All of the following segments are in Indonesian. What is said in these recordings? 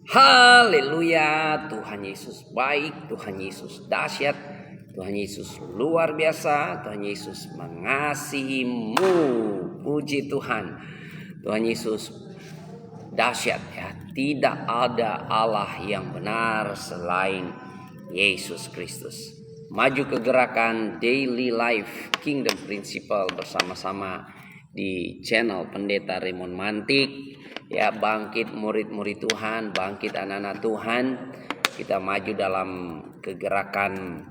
Haleluya, Tuhan Yesus baik, Tuhan Yesus dahsyat, Tuhan Yesus luar biasa, Tuhan Yesus mengasihimu. Puji Tuhan, Tuhan Yesus dahsyat ya. Tidak ada Allah yang benar selain Yesus Kristus. Maju ke gerakan Daily Life Kingdom Principle bersama-sama di channel Pendeta Raymond Mantik. Ya, bangkit murid-murid Tuhan, bangkit anak-anak Tuhan. Kita maju dalam kegerakan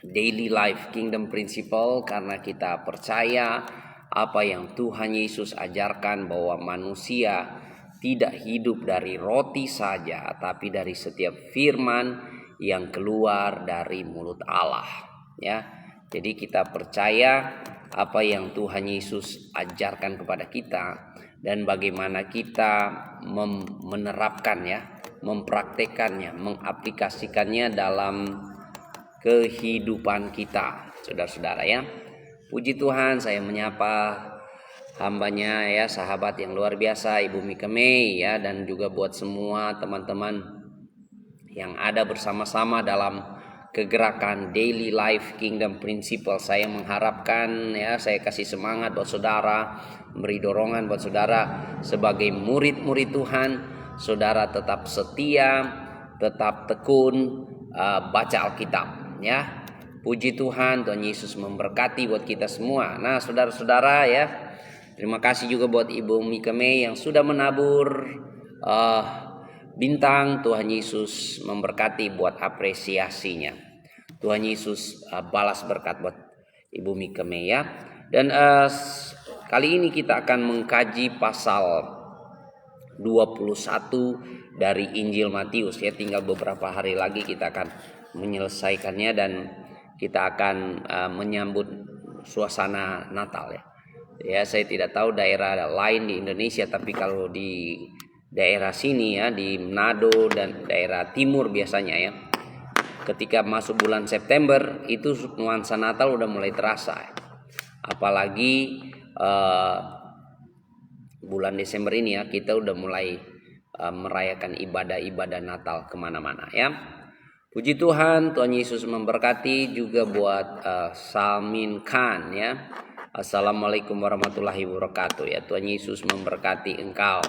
Daily Life Kingdom Principle karena kita percaya apa yang Tuhan Yesus ajarkan, bahwa manusia tidak hidup dari roti saja, tapi dari setiap firman yang keluar dari mulut Allah. Ya, jadi kita percaya apa yang Tuhan Yesus ajarkan kepada kita dan bagaimana kita menerapkan ya, mempraktekannya, mengaplikasikannya dalam kehidupan kita, saudara-saudara ya. Puji Tuhan, saya menyapa hambanya ya, sahabat yang luar biasa Ibu Mika May ya, dan juga buat semua teman-teman yang ada bersama-sama dalam kegerakan Daily Life Kingdom Principle. Saya mengharapkan ya, saya kasih semangat buat saudara, beri dorongan buat saudara sebagai murid-murid Tuhan. Saudara tetap setia, tetap tekun baca Alkitab ya. Puji Tuhan, Tuhan Yesus memberkati buat kita semua. Nah, saudara-saudara ya, terima kasih juga buat Ibu Mika May yang sudah menabur bintang. Tuhan Yesus memberkati buat apresiasinya. Tuhan Yesus balas berkat buat Ibu Mika May ya. Dan kali ini kita akan mengkaji pasal 21 dari Injil Matius ya. Tinggal beberapa hari lagi kita akan menyelesaikannya dan kita akan menyambut suasana Natal ya. Ya, saya tidak tahu daerah lain di Indonesia, tapi kalau di daerah sini ya, di Manado dan daerah timur biasanya ya, ketika masuk bulan September itu nuansa Natal udah mulai terasa ya. Apalagi bulan Desember ini ya, kita udah mulai merayakan ibadah-ibadah Natal kemana-mana ya. Puji Tuhan, Tuhan Yesus memberkati juga buat Salmin Khan ya. Assalamualaikum warahmatullahi wabarakatuh ya. Tuhan Yesus memberkati engkau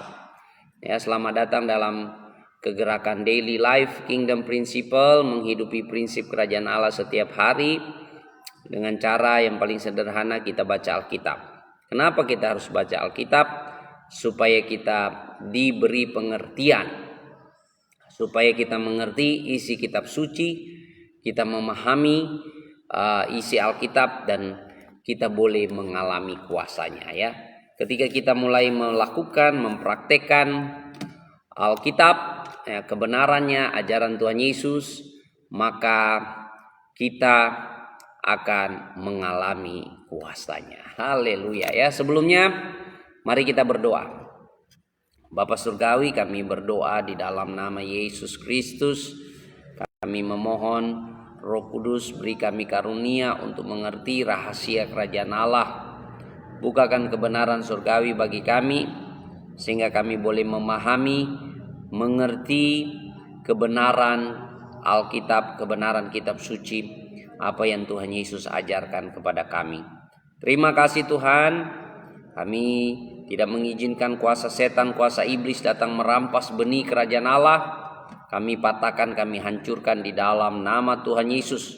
ya. Selamat datang dalam kegerakan Daily Life Kingdom Principle, menghidupi prinsip kerajaan Allah setiap hari dengan cara yang paling sederhana, kita baca Alkitab. Kenapa kita harus baca Alkitab? Supaya kita diberi pengertian, supaya kita mengerti isi kitab suci, kita memahami isi Alkitab, dan kita boleh mengalami kuasanya ya. Ketika kita mulai melakukan, mempraktekkan Alkitab ya, kebenarannya, ajaran Tuhan Yesus, maka kita akan mengalami kuasanya. Haleluya ya. Sebelumnya mari kita berdoa. Bapa Surgawi, kami berdoa di dalam nama Yesus Kristus. Kami memohon Roh Kudus beri kami karunia untuk mengerti rahasia kerajaan Allah. Bukakan kebenaran surgawi bagi kami, sehingga kami boleh memahami, mengerti kebenaran Alkitab, kebenaran kitab suci, apa yang Tuhan Yesus ajarkan kepada kami. Terima kasih Tuhan, kami tidak mengizinkan kuasa setan, kuasa iblis datang merampas benih kerajaan Allah. Kami patahkan, kami hancurkan di dalam nama Tuhan Yesus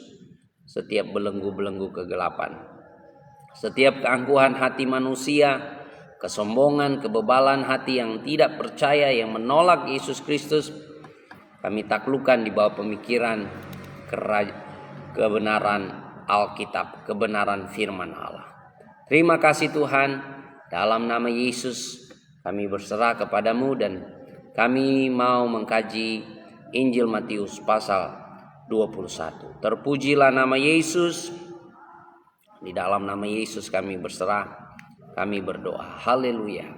setiap belenggu-belenggu kegelapan, setiap keangkuhan hati manusia, kesombongan, kebebalan hati yang tidak percaya, yang menolak Yesus Kristus. Kami taklukkan di bawah pemikiran kebenaran Alkitab, kebenaran firman Allah. Terima kasih Tuhan, dalam nama Yesus kami berserah kepadamu dan kami mau mengkaji Injil Matius pasal 21. Terpujilah nama Yesus. Di dalam nama Yesus kami berserah, kami berdoa. Haleluya.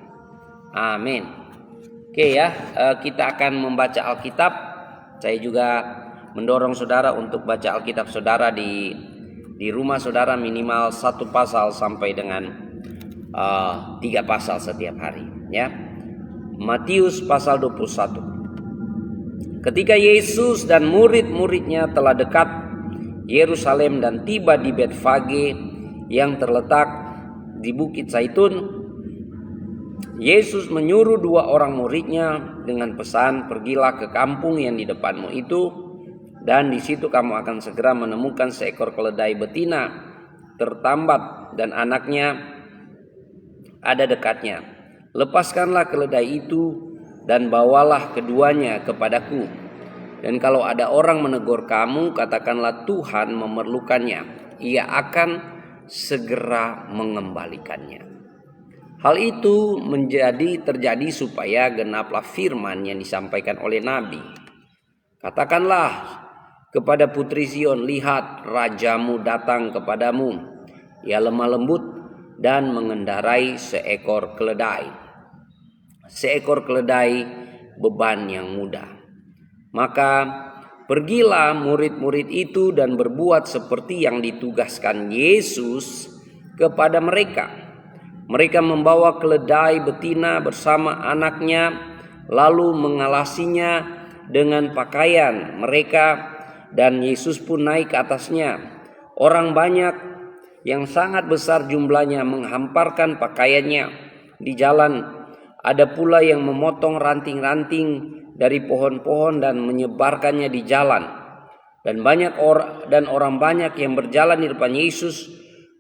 Amin. Oke ya, kita akan membaca Alkitab. Saya juga mendorong saudara untuk baca Alkitab saudara di rumah saudara minimal 1 pasal sampai dengan 3 pasal setiap hari ya. Matius pasal 21. Ketika Yesus dan murid-muridnya telah dekat Yerusalem dan tiba di Betfage yang terletak di Bukit Zaitun, Yesus menyuruh 2 orang muridnya dengan pesan, "Pergilah ke kampung yang di depanmu itu, dan di situ kamu akan segera menemukan seekor keledai betina tertambat dan anaknya ada dekatnya. Lepaskanlah keledai itu dan bawalah keduanya kepadaku. Dan kalau ada orang menegur kamu, katakanlah Tuhan memerlukannya. Ia akan segera mengembalikannya." Hal itu terjadi supaya genaplah firman yang disampaikan oleh Nabi. "Katakanlah kepada putri Sion, lihat, rajamu datang kepadamu. Ia lemah lembut dan mengendarai seekor keledai beban yang mudah." Maka pergilah murid-murid itu dan berbuat seperti yang ditugaskan Yesus kepada mereka. Mereka membawa keledai betina bersama anaknya, lalu mengalasinya dengan pakaian mereka, dan Yesus pun naik ke atasnya. Orang banyak yang sangat besar jumlahnya menghamparkan pakaiannya di jalan. Ada pula yang memotong ranting-ranting dari pohon-pohon dan menyebarkannya di jalan. Dan orang banyak yang berjalan di depan Yesus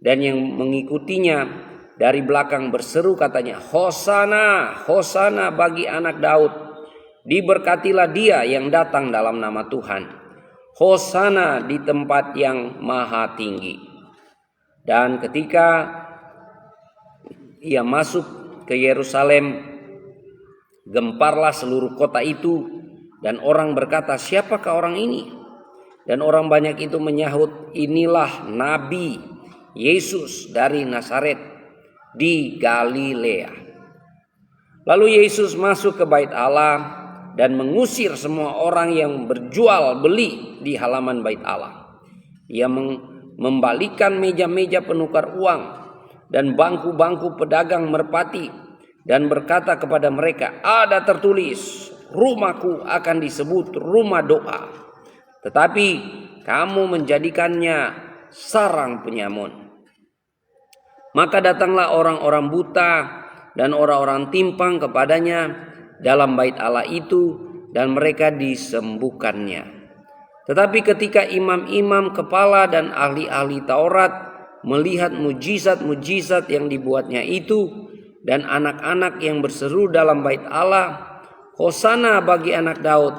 dan yang mengikutinya dari belakang berseru, katanya, "Hosana, Hosana bagi anak Daud. Diberkatilah dia yang datang dalam nama Tuhan. Hosana di tempat yang maha tinggi." Dan ketika ia masuk ke Yerusalem, gemparlah seluruh kota itu, dan orang berkata, "Siapakah orang ini?" Dan orang banyak itu menyahut, "Inilah Nabi Yesus dari Nazaret di Galilea." Lalu Yesus masuk ke bait Allah dan mengusir semua orang yang berjual beli di halaman bait Allah. Ia membalikkan meja-meja penukar uang dan bangku-bangku pedagang merpati dan berkata kepada mereka, "Ada tertulis, rumahku akan disebut rumah doa, tetapi kamu menjadikannya sarang penyamun." Maka datanglah orang-orang buta dan orang-orang timpang kepadanya dalam bait Allah itu, dan mereka disembuhkannya. Tetapi ketika imam-imam kepala dan ahli-ahli Taurat melihat mujizat-mujizat yang dibuatnya itu, dan anak-anak yang berseru dalam bait Allah, "Hosana bagi anak Daud,"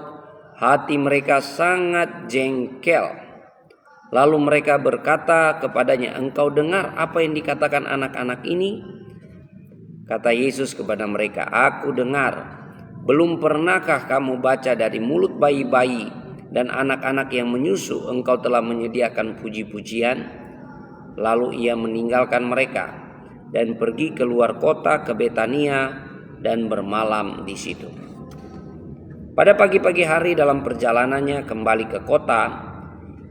hati mereka sangat jengkel. Lalu mereka berkata kepadanya, "Engkau dengar apa yang dikatakan anak-anak ini?" Kata Yesus kepada mereka, "Aku dengar. Belum pernahkah kamu baca dari mulut bayi-bayi dan anak-anak yang menyusu, engkau telah menyediakan puji-pujian?" Lalu ia meninggalkan mereka dan pergi keluar kota ke Betania dan bermalam di situ. Pada pagi-pagi hari dalam perjalanannya kembali ke kota,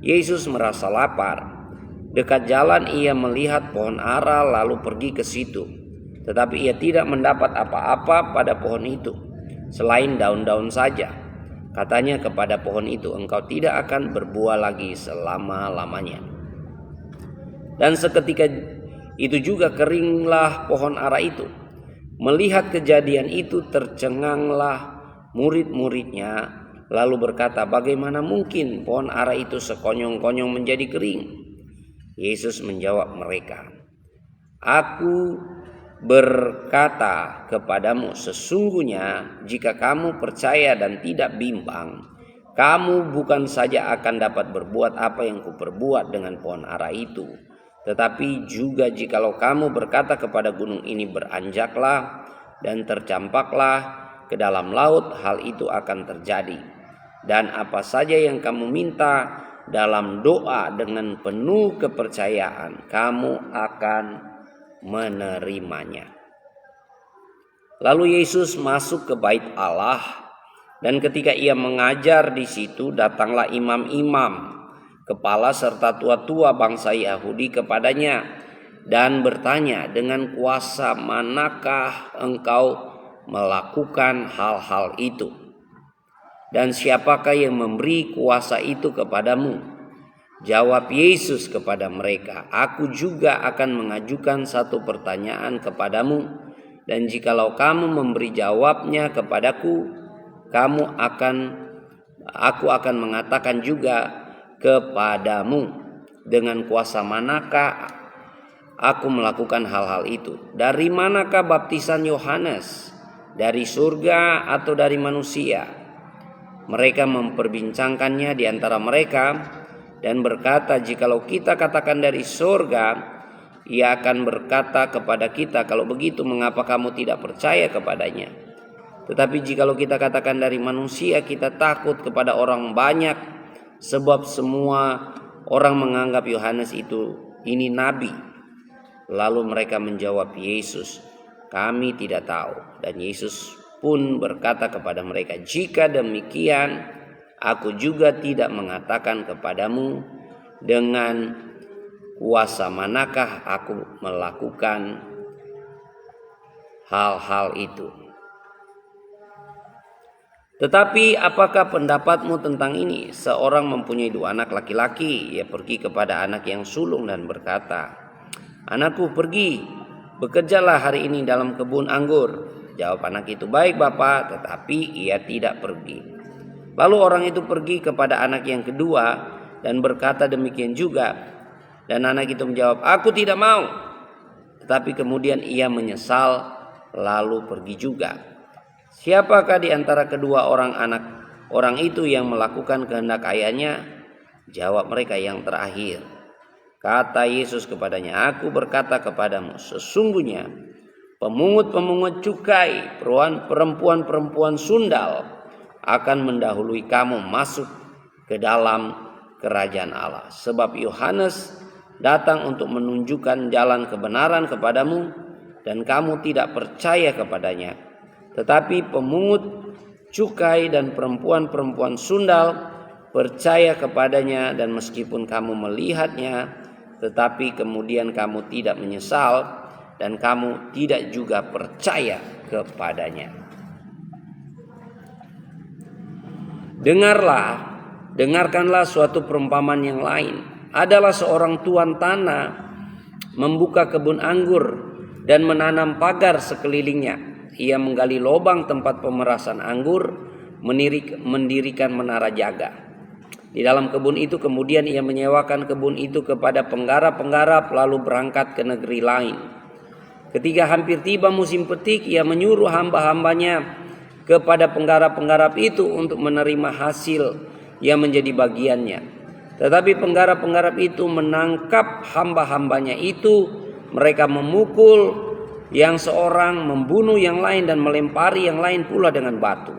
Yesus merasa lapar. Dekat jalan ia melihat pohon ara lalu pergi ke situ. Tetapi ia tidak mendapat apa-apa pada pohon itu, selain daun-daun saja. Katanya kepada pohon itu, "Engkau tidak akan berbuah lagi selama-lamanya." Dan seketika itu juga keringlah pohon ara itu. Melihat kejadian itu tercenganglah murid-muridnya, lalu berkata, "Bagaimana mungkin pohon ara itu sekonyong-konyong menjadi kering?" Yesus menjawab mereka, "Aku berkata kepadamu, sesungguhnya jika kamu percaya dan tidak bimbang, kamu bukan saja akan dapat berbuat apa yang kuperbuat dengan pohon ara itu, tetapi juga jikalau kamu berkata kepada gunung ini, beranjaklah dan tercampaklah ke dalam laut, hal itu akan terjadi. Dan apa saja yang kamu minta dalam doa dengan penuh kepercayaan, kamu akan menerimanya." Lalu Yesus masuk ke bait Allah, dan ketika ia mengajar di situ, datanglah imam-imam kepala serta tua-tua bangsa Yahudi kepadanya dan bertanya, "Dengan kuasa manakah engkau melakukan hal-hal itu? Dan siapakah yang memberi kuasa itu kepadamu? Jawab Yesus kepada mereka, aku juga akan mengajukan satu pertanyaan kepadamu, dan jikalau kamu memberi jawabnya kepadaku, aku akan mengatakan juga kepadamu, dengan kuasa manakah aku melakukan hal-hal itu? Dari manakah baptisan Yohanes? Dari surga atau dari manusia? Mereka memperbincangkannya di antara mereka dan berkata, jikalau kita katakan dari surga, ia akan berkata kepada kita, kalau begitu mengapa kamu tidak percaya kepadanya? Tetapi jikalau kita katakan dari manusia, kita takut kepada orang banyak, sebab semua orang menganggap Yohanes ini nabi. Lalu mereka menjawab Yesus, kami tidak tahu. Dan Yesus pun berkata kepada mereka, jika demikian, aku juga tidak mengatakan kepadamu dengan kuasa manakah aku melakukan hal-hal itu. Tetapi apakah pendapatmu tentang ini? Seorang mempunyai 2 anak laki-laki. Ia pergi kepada anak yang sulung dan berkata, anakku, pergi, bekerjalah hari ini dalam kebun anggur. Jawab anak itu, baik Bapa, tetapi ia tidak pergi. Lalu orang itu pergi kepada anak yang kedua dan berkata demikian juga. Dan anak itu menjawab, aku tidak mau. Tetapi kemudian ia menyesal lalu pergi juga. Siapakah di antara kedua orang itu yang melakukan kehendak ayahnya? Jawab mereka, yang terakhir. Kata Yesus kepadanya, aku berkata kepadamu, sesungguhnya pemungut-pemungut cukai, perempuan-perempuan sundal akan mendahului kamu masuk ke dalam kerajaan Allah. Sebab Yohanes datang untuk menunjukkan jalan kebenaran kepadamu, dan kamu tidak percaya kepadanya. Tetapi pemungut cukai dan perempuan-perempuan sundal percaya kepadanya, dan meskipun kamu melihatnya, tetapi kemudian kamu tidak menyesal, dan kamu tidak juga percaya kepadanya. Dengarkanlah suatu perumpamaan yang lain. Adalah seorang tuan tanah membuka kebun anggur dan menanam pagar sekelilingnya. Ia menggali lubang tempat pemerasan anggur, mendirikan menara jaga. Di dalam kebun itu kemudian ia menyewakan kebun itu kepada penggarap-penggarap, lalu berangkat ke negeri lain. Ketika hampir tiba musim petik, ia menyuruh hamba-hambanya kepada penggarap-penggarap itu untuk menerima hasil yang menjadi bagiannya. Tetapi penggarap-penggarap itu menangkap hamba-hambanya itu, mereka memukul yang seorang, membunuh yang lain, dan melempari yang lain pula dengan batu.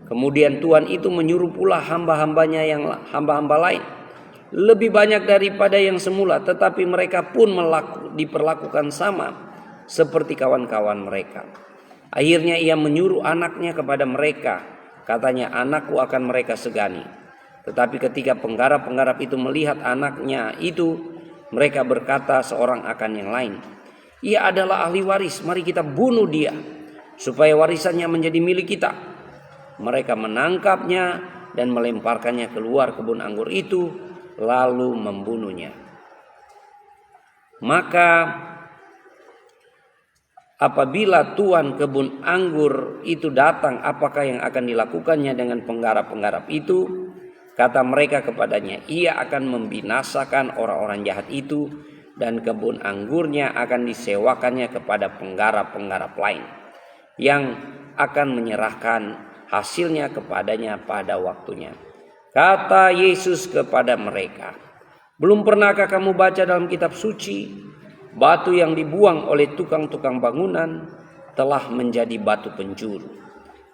Kemudian Tuhan itu menyuruh pula hamba-hambanya yang hamba-hamba lain, lebih banyak daripada yang semula, tetapi mereka pun diperlakukan sama seperti kawan-kawan mereka. Akhirnya ia menyuruh anaknya kepada mereka. Katanya, anakku akan mereka segani. Tetapi ketika penggarap-penggarap itu melihat anaknya itu, mereka berkata seorang akan yang lain, ia adalah ahli waris, mari kita bunuh dia, supaya warisannya menjadi milik kita. Mereka menangkapnya dan melemparkannya keluar kebun anggur itu, lalu membunuhnya. Maka apabila tuan kebun anggur itu datang, apakah yang akan dilakukannya dengan penggarap-penggarap itu? Kata mereka kepadanya, ia akan membinasakan orang-orang jahat itu, dan kebun anggurnya akan disewakannya kepada penggarap-penggarap lain, yang akan menyerahkan hasilnya kepadanya pada waktunya. Kata Yesus kepada mereka, belum pernahkah kamu baca dalam kitab suci, batu yang dibuang oleh tukang-tukang bangunan telah menjadi batu penjuru.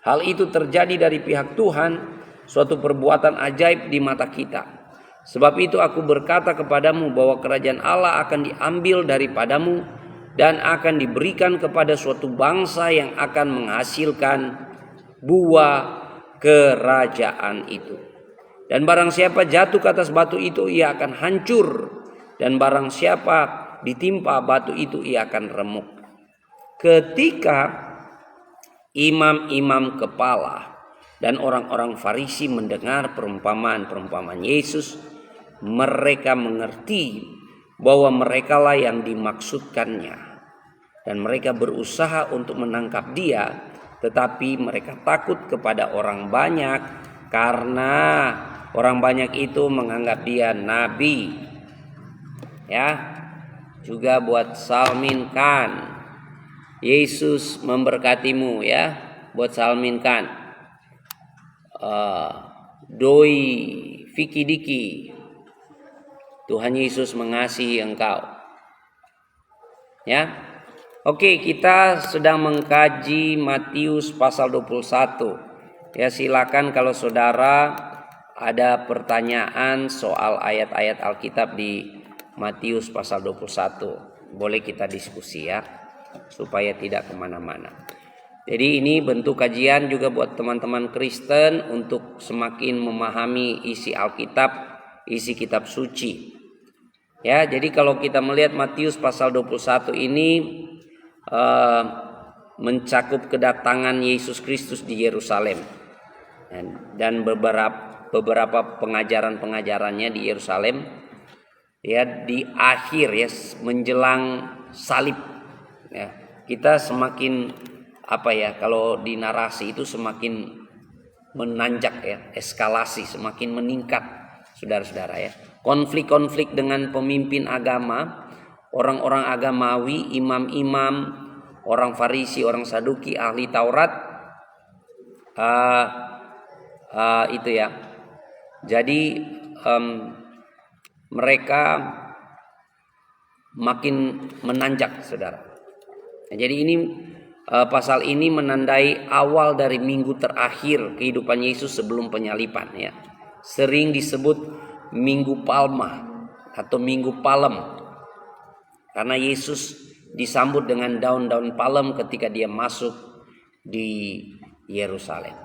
Hal itu terjadi dari pihak Tuhan, suatu perbuatan ajaib di mata kita. Sebab itu aku berkata kepadamu bahwa kerajaan Allah akan diambil daripadamu dan akan diberikan kepada suatu bangsa yang akan menghasilkan buah kerajaan itu. Dan barang siapa jatuh ke atas batu itu, ia akan hancur. Dan barang siapa ditimpa batu itu, ia akan remuk. Ketika imam-imam kepala Dan orang-orang Farisi mendengar perumpamaan-perumpamaan Yesus. Mereka mengerti bahwa merekalah yang dimaksudkannya. Dan mereka berusaha untuk menangkap dia. Tetapi mereka takut kepada orang banyak, karena orang banyak itu menganggap dia nabi. Ya, juga buat Salmin Khan. Yesus memberkatimu ya, buat Salmin Khan. Doi Vicky Diki, Tuhan Yesus mengasihi engkau. Ya. Oke, kita sedang mengkaji Matius pasal 21. Ya, silakan kalau saudara ada pertanyaan soal ayat-ayat Alkitab di Matius pasal 21, boleh kita diskusi ya, supaya tidak kemana-mana. Jadi ini bentuk kajian juga buat teman-teman Kristen untuk semakin memahami isi Alkitab, isi kitab suci. Ya, jadi kalau kita melihat Matius pasal 21 ini mencakup kedatangan Yesus Kristus di Yerusalem dan beberapa pengajaran-pengajarannya di Yerusalem ya, di akhir ya, menjelang salib ya. Kita semakin kalau di narasi itu semakin menanjak ya, eskalasi semakin meningkat saudara-saudara ya. Konflik-konflik dengan pemimpin agama, orang-orang agamawi, imam-imam, orang Farisi, orang Saduki, ahli Taurat, itu ya. Jadi mereka makin menanjak, saudara. Jadi ini pasal ini menandai awal dari minggu terakhir kehidupan Yesus sebelum penyaliban ya. Sering disebut Minggu Palma atau Minggu Palem, karena Yesus disambut dengan daun-daun palem ketika dia masuk di Yerusalem.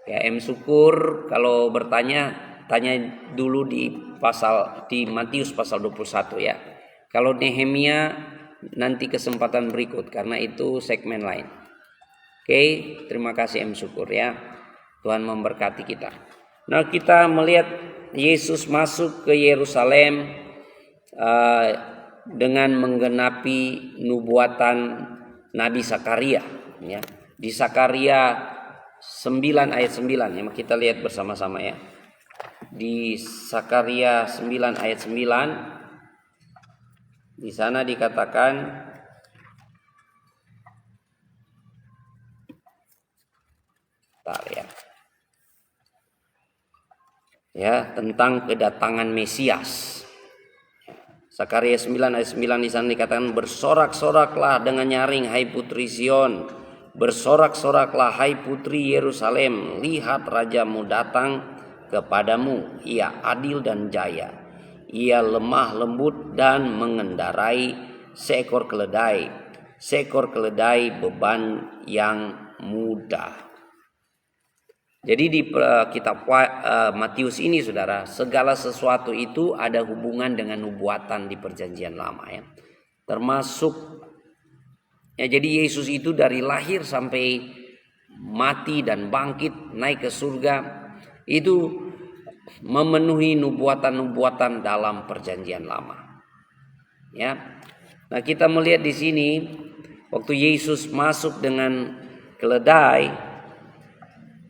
Ya, Syukur kalau bertanya, tanya dulu di Matius pasal 21 ya. Kalau Nehemia nanti kesempatan berikut, karena itu segmen lain. Oke, terima kasih Syukur ya. Tuhan memberkati kita. Nah, kita melihat Yesus masuk ke Yerusalem dengan menggenapi nubuatan Nabi Zakaria ya. Di Zakaria 9 ayat 9 ya, kita lihat bersama-sama ya. Di Zakaria 9 ayat 9, di sana dikatakan tentang kedatangan Mesias. Zakaria 9 ayat 9 di sana dikatakan, bersorak-soraklah dengan nyaring hai putri Sion, bersorak-soraklah hai putri Yerusalem, lihat rajamu datang kepadamu, ia adil dan jaya, ia lemah lembut dan mengendarai seekor keledai beban yang mudah. Jadi di kitab Matius ini saudara, segala sesuatu itu ada hubungan dengan nubuatan di perjanjian lama ya. Termasuk ya, jadi Yesus itu dari lahir sampai mati dan bangkit naik ke surga itu memenuhi nubuatan-nubuatan dalam perjanjian lama. Ya. Nah, kita melihat di sini waktu Yesus masuk dengan keledai.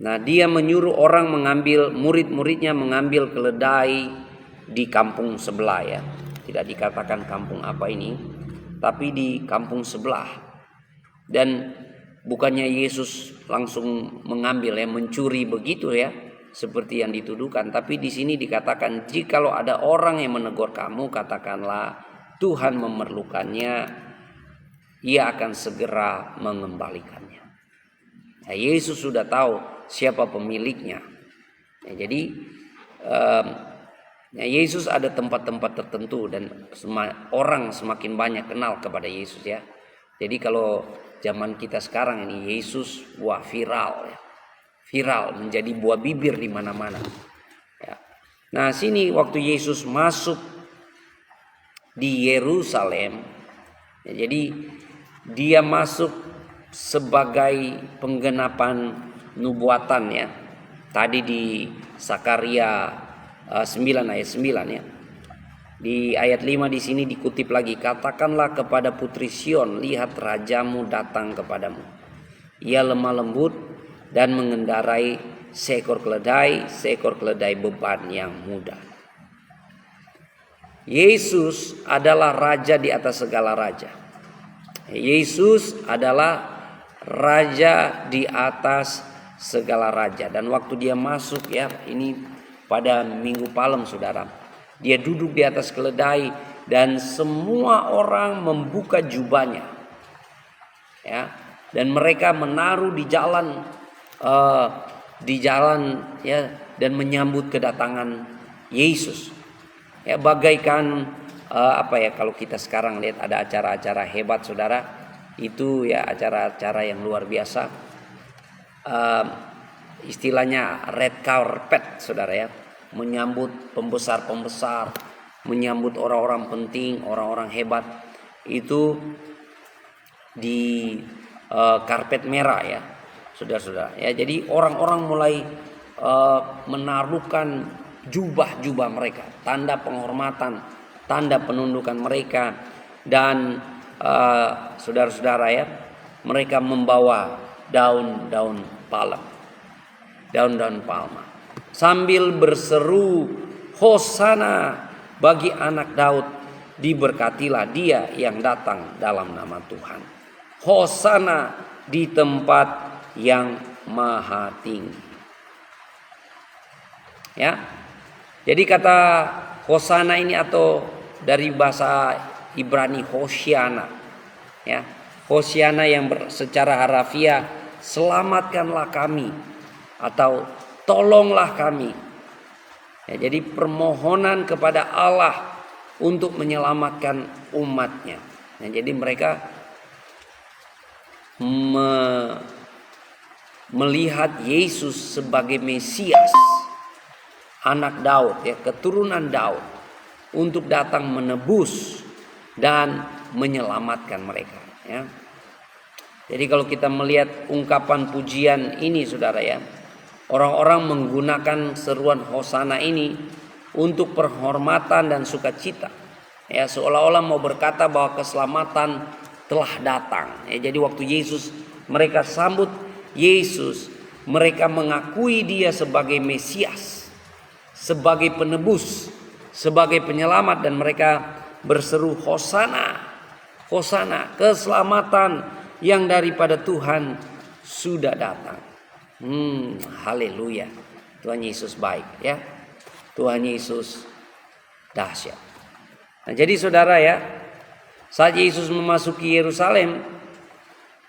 Nah, dia menyuruh orang murid-muridnya mengambil keledai di kampung sebelah ya. Tidak dikatakan kampung apa ini, tapi di kampung sebelah. Dan bukannya Yesus langsung mengambil ya, mencuri begitu ya, seperti yang dituduhkan. Tapi di sini dikatakan, jikalau ada orang yang menegur kamu, katakanlah Tuhan memerlukannya, ia akan segera mengembalikannya. Nah, Yesus sudah tahu siapa pemiliknya. Ya, jadi Yesus ada tempat-tempat tertentu dan orang semakin banyak kenal kepada Yesus ya. Jadi kalau zaman kita sekarang ini Yesus viral ya. Viral menjadi buah bibir di mana-mana. Ya. Nah, sini waktu Yesus masuk di Yerusalem, ya, jadi dia masuk sebagai penggenapan nubuatan ya. Tadi di Sakaria 9 ayat 9 ya. Di ayat 5 di sini dikutip lagi, katakanlah kepada putri Sion, lihat rajamu datang kepadamu. Ia lemah lembut dan mengendarai seekor keledai beban yang mudah. Yesus adalah raja di atas segala raja. Yesus adalah raja di atas segala raja. Dan waktu dia masuk ya, ini pada Minggu Palem saudara, dia duduk di atas keledai dan semua orang membuka jubahnya, ya, dan mereka menaruh di jalan ya, dan menyambut kedatangan Yesus. Ya, bagaikan kalau kita sekarang lihat ada acara-acara hebat saudara, itu ya acara-acara yang luar biasa. Istilahnya red carpet saudara ya, menyambut pembesar-pembesar, menyambut orang-orang penting, orang-orang hebat, itu di karpet merah ya, saudara-saudara ya. Jadi orang-orang mulai menaruhkan jubah-jubah mereka, tanda penghormatan, tanda penundukan mereka, dan saudara-saudara ya, mereka membawa daun-daun palem, daun-daun palma, sambil berseru, Hosana bagi anak Daud, diberkatilah dia yang datang dalam nama Tuhan. Hosana di tempat yang maha tinggi. Ya. Jadi kata Hosana ini atau dari bahasa Ibrani Hosiana. Ya. Hosiana yang secara harafiah selamatkanlah kami atau tolonglah kami. Ya, jadi permohonan kepada Allah untuk menyelamatkan umatnya. Nah, jadi mereka melihat Yesus sebagai Mesias, anak Daud, ya, keturunan Daud, untuk datang menebus dan menyelamatkan mereka. Ya. Jadi kalau kita melihat ungkapan pujian ini, saudara ya, orang-orang menggunakan seruan Hosana ini untuk penghormatan dan sukacita. Ya, seolah-olah mau berkata bahwa keselamatan telah datang. Ya, jadi waktu Yesus, mereka sambut Yesus, mereka mengakui dia sebagai Mesias, sebagai penebus, sebagai penyelamat, dan mereka berseru Hosana, Hosana, keselamatan yang daripada Tuhan sudah datang. Haleluya. Tuhan Yesus baik ya. Tuhan Yesus dahsyat. Nah, jadi saudara ya, saat Yesus memasuki Yerusalem,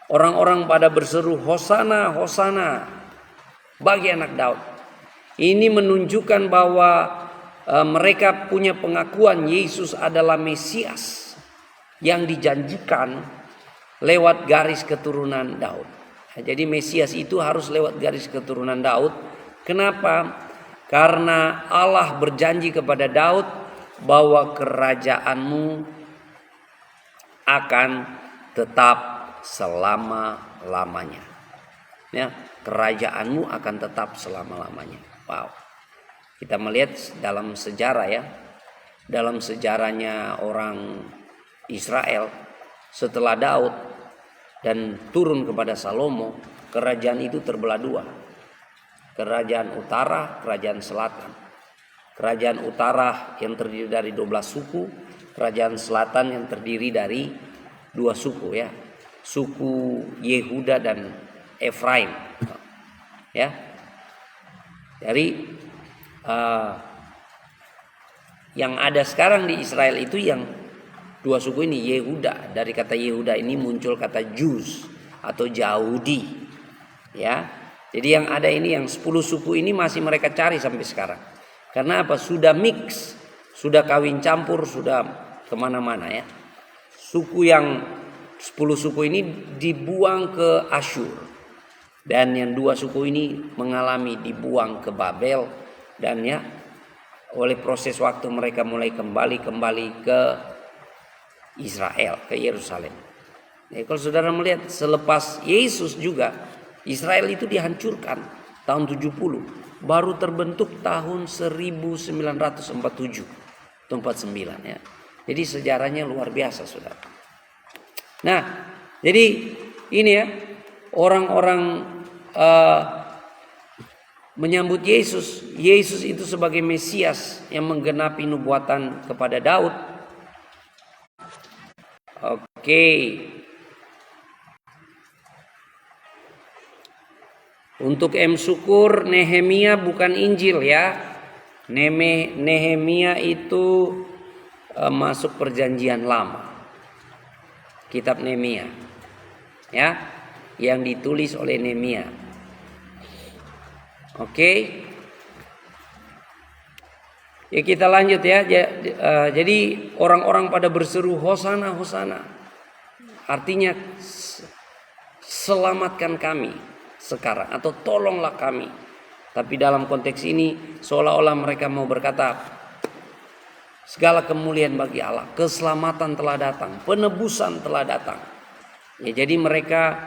orang-orang pada berseru Hosana, Hosana bagi anak Daud. Ini menunjukkan bahwa mereka punya pengakuan Yesus adalah Mesias yang dijanjikan lewat garis keturunan Daud. Jadi Mesias itu harus lewat garis keturunan Daud. Kenapa? Karena Allah berjanji kepada Daud bahwa kerajaanmu akan tetap selama-lamanya. Ya, kerajaanmu akan tetap selama-lamanya. Wow. Kita melihat dalam sejarah ya, dalam sejarahnya orang Israel setelah Daud dan turun kepada Salomo, kerajaan itu terbelah dua. Kerajaan utara, kerajaan selatan. Kerajaan utara yang terdiri dari 12 suku, kerajaan selatan yang terdiri dari 2 suku ya. Suku Yehuda dan Efraim. Ya. Dari yang ada sekarang di Israel itu yang 2 suku ini, Yehuda. Dari kata Yehuda ini muncul kata Jews atau Yahudi. Ya. Jadi yang ada ini, yang 10 suku ini masih mereka cari sampai sekarang. Karena apa? Sudah mix, sudah kawin campur, sudah kemana-mana ya. Suku yang 10 suku ini dibuang ke Asyur. Dan yang 2 suku ini mengalami dibuang ke Babel. Dan ya, oleh proses waktu mereka mulai kembali ke Israel, ke Yerusalem. Jadi kalau saudara melihat selepas Yesus juga Israel itu dihancurkan tahun 70, baru terbentuk tahun 1947 atau 49 ya. Jadi sejarahnya luar biasa, Saudara. Nah, jadi ini ya, orang-orang menyambut Yesus. Yesus itu sebagai Mesias yang menggenapi nubuatan kepada Daud. Oke. Untuk M syukur, Nehemia bukan Injil ya. Nehemia itu masuk perjanjian lama. Kitab Nehemia ya, yang ditulis oleh Nehemia. Oke. Ya kita lanjut ya. Jadi orang-orang pada berseru Hosana, Hosana. Artinya selamatkan kami sekarang, atau tolonglah kami. Tapi dalam konteks ini seolah-olah mereka mau berkata, segala kemuliaan bagi Allah, keselamatan telah datang, penebusan telah datang. Ya, jadi mereka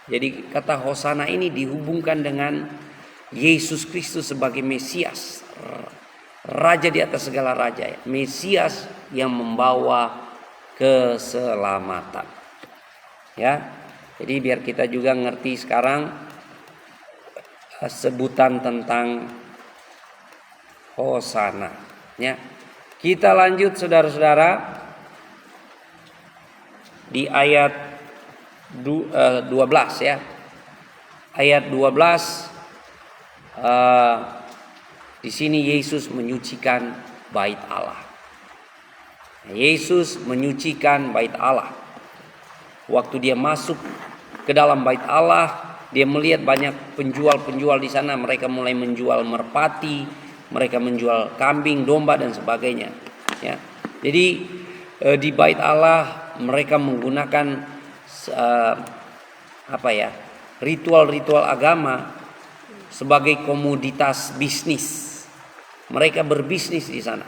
jadi kata Hosana ini dihubungkan dengan Yesus Kristus sebagai Mesias, Raja di atas segala raja, Mesias yang membawa keselamatan. Ya, jadi biar kita juga ngerti sekarang sebutan tentang Hosana. Ya, kita lanjut saudara-saudara di ayat 12 ya. Ayat 12 di sini Yesus menyucikan bait Allah. Yesus menyucikan bait Allah. Waktu dia masuk ke dalam bait Allah, dia melihat banyak penjual-penjual di sana. Mereka mulai menjual merpati, mereka menjual kambing, domba dan sebagainya. Ya. Jadi di bait Allah mereka menggunakan ritual-ritual agama sebagai komoditas bisnis. Mereka berbisnis di sana,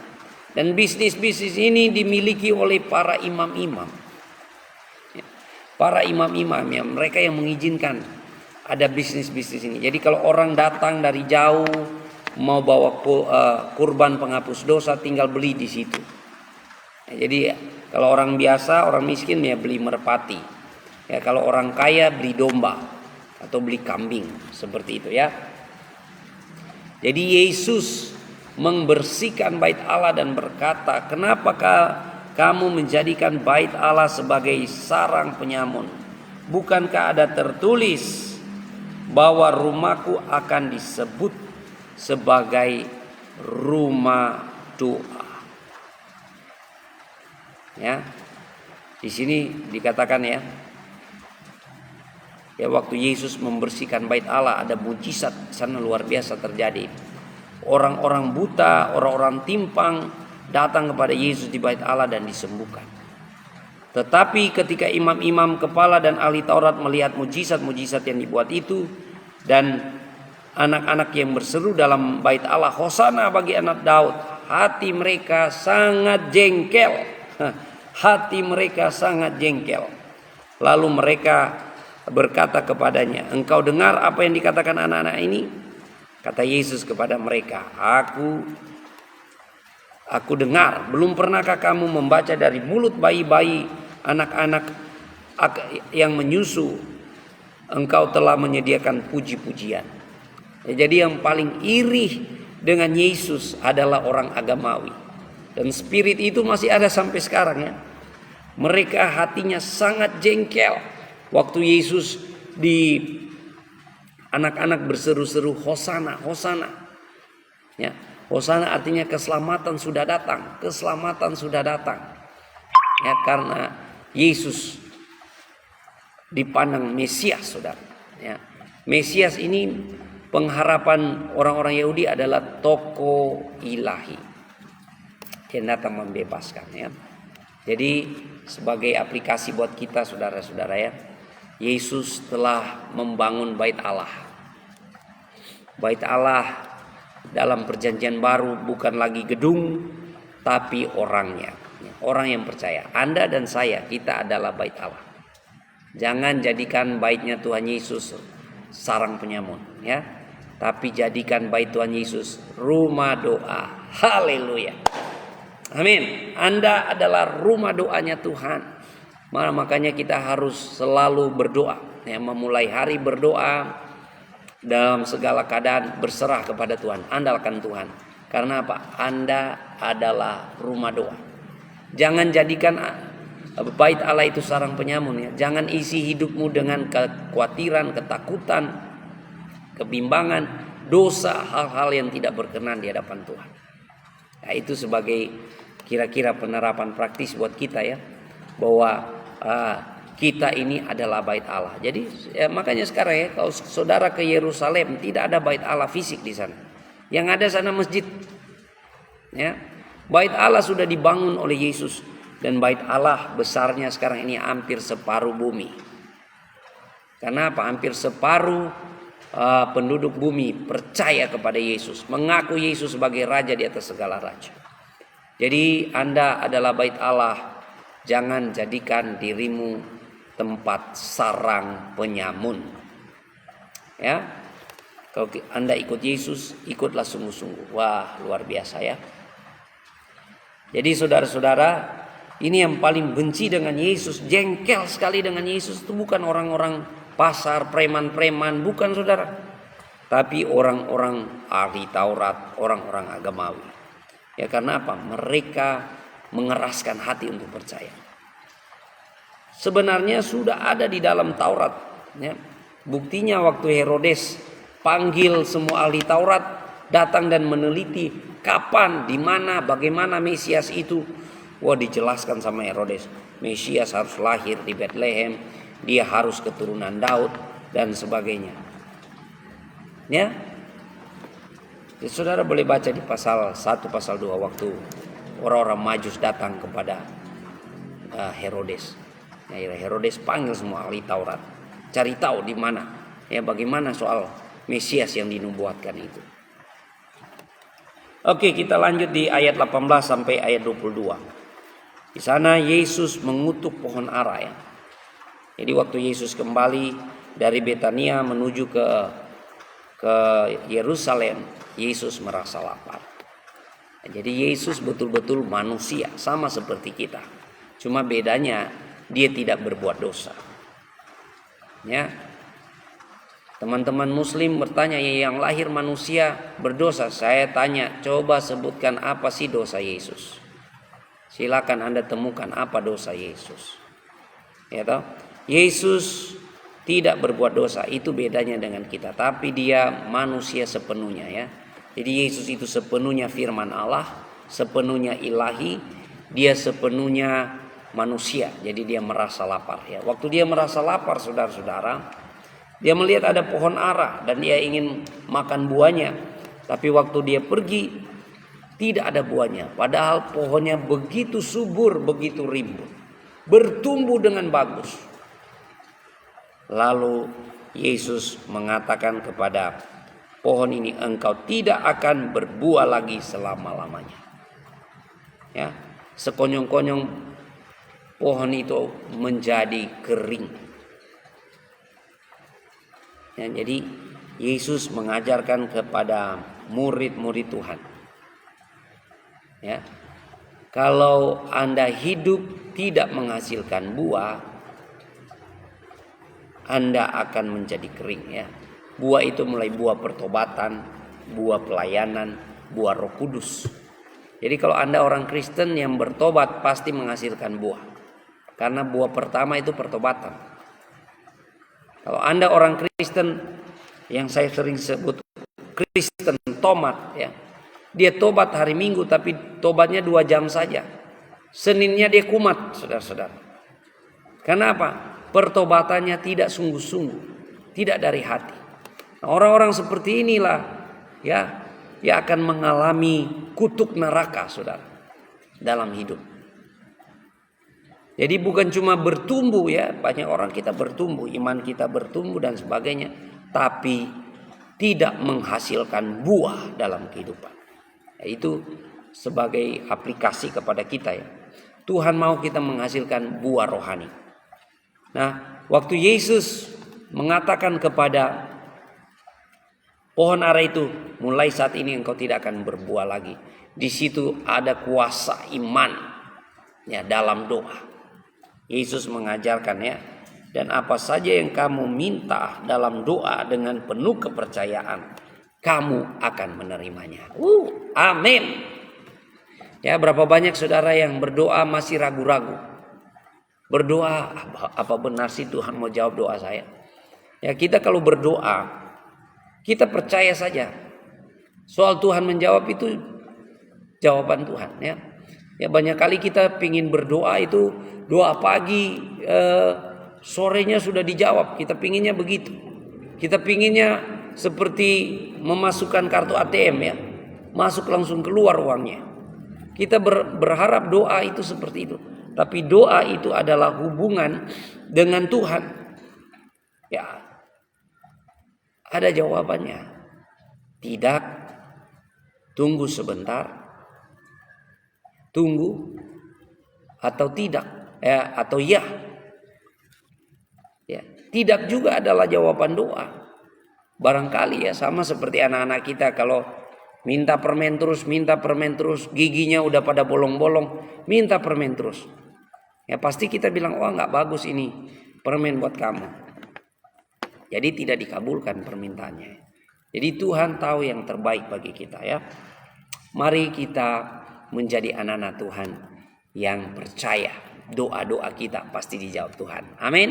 dan bisnis-bisnis ini dimiliki oleh para imam-imam. Para imam-imam ya, mereka yang mengizinkan ada bisnis-bisnis ini. Jadi kalau orang datang dari jauh mau bawa kurban penghapus dosa, tinggal beli di situ. Jadi kalau orang biasa, orang miskin ya beli merpati. Ya, kalau orang kaya beli domba atau beli kambing, seperti itu ya. Jadi Yesus membersihkan bait Allah dan berkata, "Kenapakah kamu menjadikan bait Allah sebagai sarang penyamun? Bukankah ada tertulis bahwa rumahku akan disebut sebagai rumah doa?" Ya. Di sini dikatakan ya, waktu Yesus membersihkan bait Allah, ada mujizat sana luar biasa terjadi. Orang-orang buta, orang-orang timpang datang kepada Yesus di bait Allah dan disembuhkan. Tetapi ketika imam-imam kepala dan ahli Taurat melihat mujizat-mujizat yang dibuat itu, dan anak-anak yang berseru dalam bait Allah, Hosana bagi anak Daud, hati mereka sangat jengkel. Hati mereka sangat jengkel. Lalu mereka berkata kepadanya, "Engkau dengar apa yang dikatakan anak-anak ini?" Kata Yesus kepada mereka, Aku dengar. Belum pernahkah kamu membaca dari mulut bayi-bayi, anak-anak yang menyusu, engkau telah menyediakan puji-pujian. Jadi yang paling iri dengan Yesus adalah orang agamawi. Dan spirit itu masih ada sampai sekarang ya. Mereka hatinya sangat jengkel. Waktu Yesus anak-anak berseru-seru Hosana, Hosana. Ya, Hosana artinya keselamatan sudah datang, keselamatan sudah datang. Ya, karena Yesus dipandang Mesias, Saudara. Ya. Mesias ini pengharapan orang-orang Yahudi adalah tokoh ilahi yang datang membebaskan ya. Jadi sebagai aplikasi buat kita saudara-saudara ya, Yesus telah membangun bait Allah. Bait Allah dalam perjanjian baru bukan lagi gedung, tapi orangnya. Orang yang percaya. Anda dan saya, kita adalah bait Allah. Jangan jadikan baitnya Tuhan Yesus sarang penyamun, ya. Tapi jadikan bait Tuhan Yesus rumah doa. Haleluya. Amin. Anda adalah rumah doanya Tuhan. Makanya kita harus selalu berdoa, ya, memulai hari berdoa, dalam segala keadaan berserah kepada Tuhan, andalkan Tuhan. Karena apa? Anda adalah rumah doa. Jangan jadikan bait Allah itu sarang penyamun, ya. Jangan isi hidupmu dengan kekhawatiran, ketakutan, kebimbangan, dosa, hal-hal yang tidak berkenan di hadapan Tuhan. Nah, itu sebagai kira-kira penerapan praktis buat kita, ya, bahwa kita ini adalah bait Allah. Jadi ya, makanya sekarang, ya, kalau saudara ke Yerusalem tidak ada bait Allah fisik di sana. Yang ada sana masjid. Ya. Bait Allah sudah dibangun oleh Yesus, dan bait Allah besarnya sekarang ini hampir separuh bumi. Karena apa? Hampir separuh penduduk bumi percaya kepada Yesus, mengaku Yesus sebagai raja di atas segala raja. Jadi Anda adalah bait Allah. Jangan jadikan dirimu tempat sarang penyamun. Ya. Kalau Anda ikut Yesus, ikutlah sungguh-sungguh. Wah, luar biasa, ya. Jadi saudara-saudara, ini yang paling benci dengan Yesus, jengkel sekali dengan Yesus itu bukan orang-orang pasar, preman-preman, bukan, saudara. Tapi orang-orang ahli Taurat, orang-orang agamawi. Ya, karena apa? Mereka mengeraskan hati untuk percaya. Sebenarnya sudah ada di dalam Taurat, ya. Buktinya waktu Herodes panggil semua ahli Taurat datang dan meneliti kapan, di mana, bagaimana Mesias itu. Wah, dijelaskan sama Herodes, Mesias harus lahir di Bethlehem, dia harus keturunan Daud dan sebagainya. Ya. Jadi, saudara boleh baca di pasal 1, pasal 2 waktu orang-orang Majus datang kepada Herodes. Ya, Herodes panggil semua ahli Taurat, cari tahu di mana, ya, bagaimana soal Mesias yang dinubuatkan itu. Oke, kita lanjut di ayat 18 sampai ayat 22. Di sana Yesus mengutuk pohon ara, ya. Jadi waktu Yesus kembali dari Betania menuju ke Yerusalem, Yesus merasa lapar. Jadi Yesus betul-betul manusia, sama seperti kita. Cuma bedanya dia tidak berbuat dosa. Ya. Teman-teman muslim bertanya, yang lahir manusia berdosa. Saya tanya, coba sebutkan apa sih dosa Yesus. Silakan Anda temukan apa dosa Yesus. Ya toh? Yesus tidak berbuat dosa, itu bedanya dengan kita. Tapi dia manusia sepenuhnya, ya. Jadi Yesus itu sepenuhnya firman Allah, sepenuhnya ilahi, dia sepenuhnya manusia. Jadi dia merasa lapar, ya. Waktu dia merasa lapar, saudara-saudara, dia melihat ada pohon ara dan dia ingin makan buahnya. Tapi waktu dia pergi, tidak ada buahnya. Padahal pohonnya begitu subur, begitu rimbun, bertumbuh dengan bagus. Lalu Yesus mengatakan kepada pohon ini, engkau tidak akan berbuah lagi selama-lamanya. Ya, sekonyong-konyong pohon itu menjadi kering. Ya, jadi Yesus mengajarkan kepada murid-murid Tuhan, ya, kalau Anda hidup tidak menghasilkan buah, Anda akan menjadi kering, ya. Buah itu mulai buah pertobatan, buah pelayanan, buah Roh Kudus. Jadi kalau Anda orang Kristen yang bertobat pasti menghasilkan buah. Karena buah pertama itu pertobatan. Kalau Anda orang Kristen yang saya sering sebut Kristen tomat, ya. Dia tobat hari Minggu tapi tobatnya 2 jam saja. Seninnya dia kumat, saudara-saudara. Kenapa? Pertobatannya tidak sungguh-sungguh, tidak dari hati. Nah, orang-orang seperti inilah, ya, yang akan mengalami kutuk neraka, saudara, dalam hidup. Jadi bukan cuma bertumbuh, ya, banyak orang kita bertumbuh, iman kita bertumbuh dan sebagainya, tapi tidak menghasilkan buah dalam kehidupan. Ya, itu sebagai aplikasi kepada kita, ya. Tuhan mau kita menghasilkan buah rohani. Nah, Waktu Yesus mengatakan kepada pohon ara itu, mulai saat ini engkau tidak akan berbuah lagi. Di situ ada kuasa iman ya dalam doa. Yesus mengajarkan ya, dan apa saja yang kamu minta dalam doa dengan penuh kepercayaan, kamu akan menerimanya. Amin. Ya, berapa banyak saudara yang berdoa masih ragu-ragu. Berdoa, apa benar sih Tuhan mau jawab doa saya? Ya, kita kalau berdoa, kita percaya saja. Soal Tuhan menjawab itu jawaban Tuhan ya. Ya, banyak kali kita pingin berdoa itu doa pagi, sorenya sudah dijawab. Kita pinginnya begitu. Kita pinginnya seperti memasukkan kartu ATM ya, masuk langsung keluar uangnya. Kita berharap doa itu seperti itu. Tapi doa itu adalah hubungan dengan Tuhan. Ya, ada jawabannya. Tidak, tunggu sebentar. Tunggu atau tidak ya, atau ya. Ya, tidak juga adalah jawaban doa. Barangkali ya sama seperti anak-anak kita kalau minta permen terus, giginya udah pada bolong-bolong, minta permen terus. Ya pasti kita bilang, wah nggak bagus ini permen buat kamu. Jadi tidak dikabulkan permintaannya. Jadi Tuhan tahu yang terbaik bagi kita ya. Mari kita menjadi anak-anak Tuhan yang percaya doa-doa kita pasti dijawab Tuhan. Amin.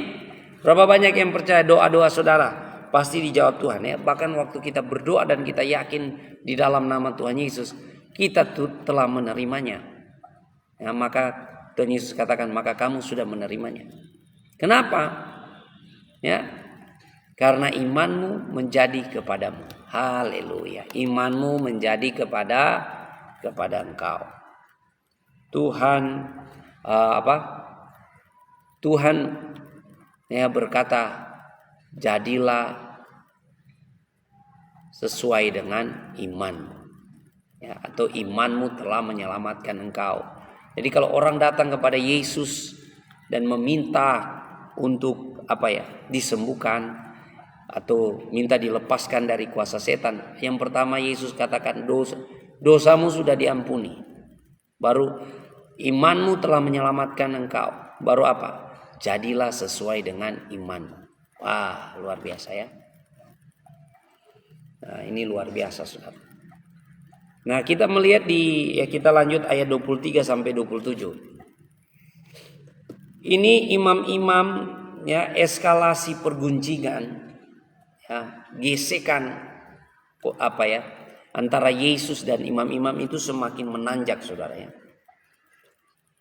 Berapa banyak yang percaya doa-doa saudara pasti dijawab Tuhan ya. Bahkan waktu kita berdoa dan kita yakin di dalam nama Tuhan Yesus, kita telah menerimanya. Ya, maka Tuhan Yesus katakan, maka kamu sudah menerimanya. Kenapa? Ya, karena imanmu menjadi kepadamu. Haleluya. Imanmu menjadi kepada engkau. Tuhan Tuhan ya berkata, jadilah sesuai dengan imanmu. Ya, atau imanmu telah menyelamatkan engkau. Jadi kalau orang datang kepada Yesus dan meminta untuk disembuhkan atau minta dilepaskan dari kuasa setan, yang pertama Yesus katakan dosamu sudah diampuni. Baru imanmu telah menyelamatkan engkau. Baru apa? Jadilah sesuai dengan imanmu. Wah, luar biasa ya. Nah, ini luar biasa saudara. Nah, kita melihat kita lanjut ayat 23 sampai 27. Ini imam-imam ya, eskalasi perguncingan ya, gesekan antara Yesus dan imam-imam itu semakin menanjak saudara ya.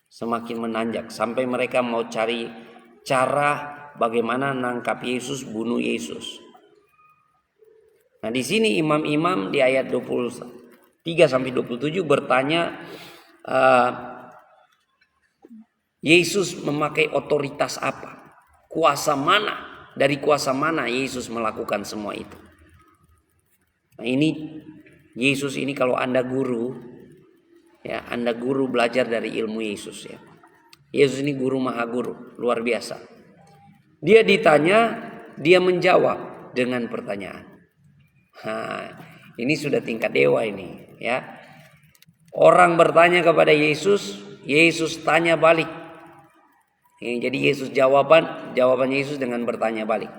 Semakin menanjak sampai mereka mau cari cara bagaimana nangkap Yesus, bunuh Yesus. Nah, di sini imam-imam di ayat 23 sampai 27 bertanya, Yesus memakai otoritas apa? Kuasa mana? Dari kuasa mana Yesus melakukan semua itu? Nah, ini Yesus ini kalau Anda guru ya, Anda guru belajar dari ilmu Yesus ya. Yesus ini guru maha guru, luar biasa. Dia ditanya, dia menjawab dengan pertanyaan. Ini sudah tingkat dewa ini ya. Orang bertanya kepada Yesus, Yesus tanya balik. Jadi Yesus jawaban Yesus dengan bertanya balik.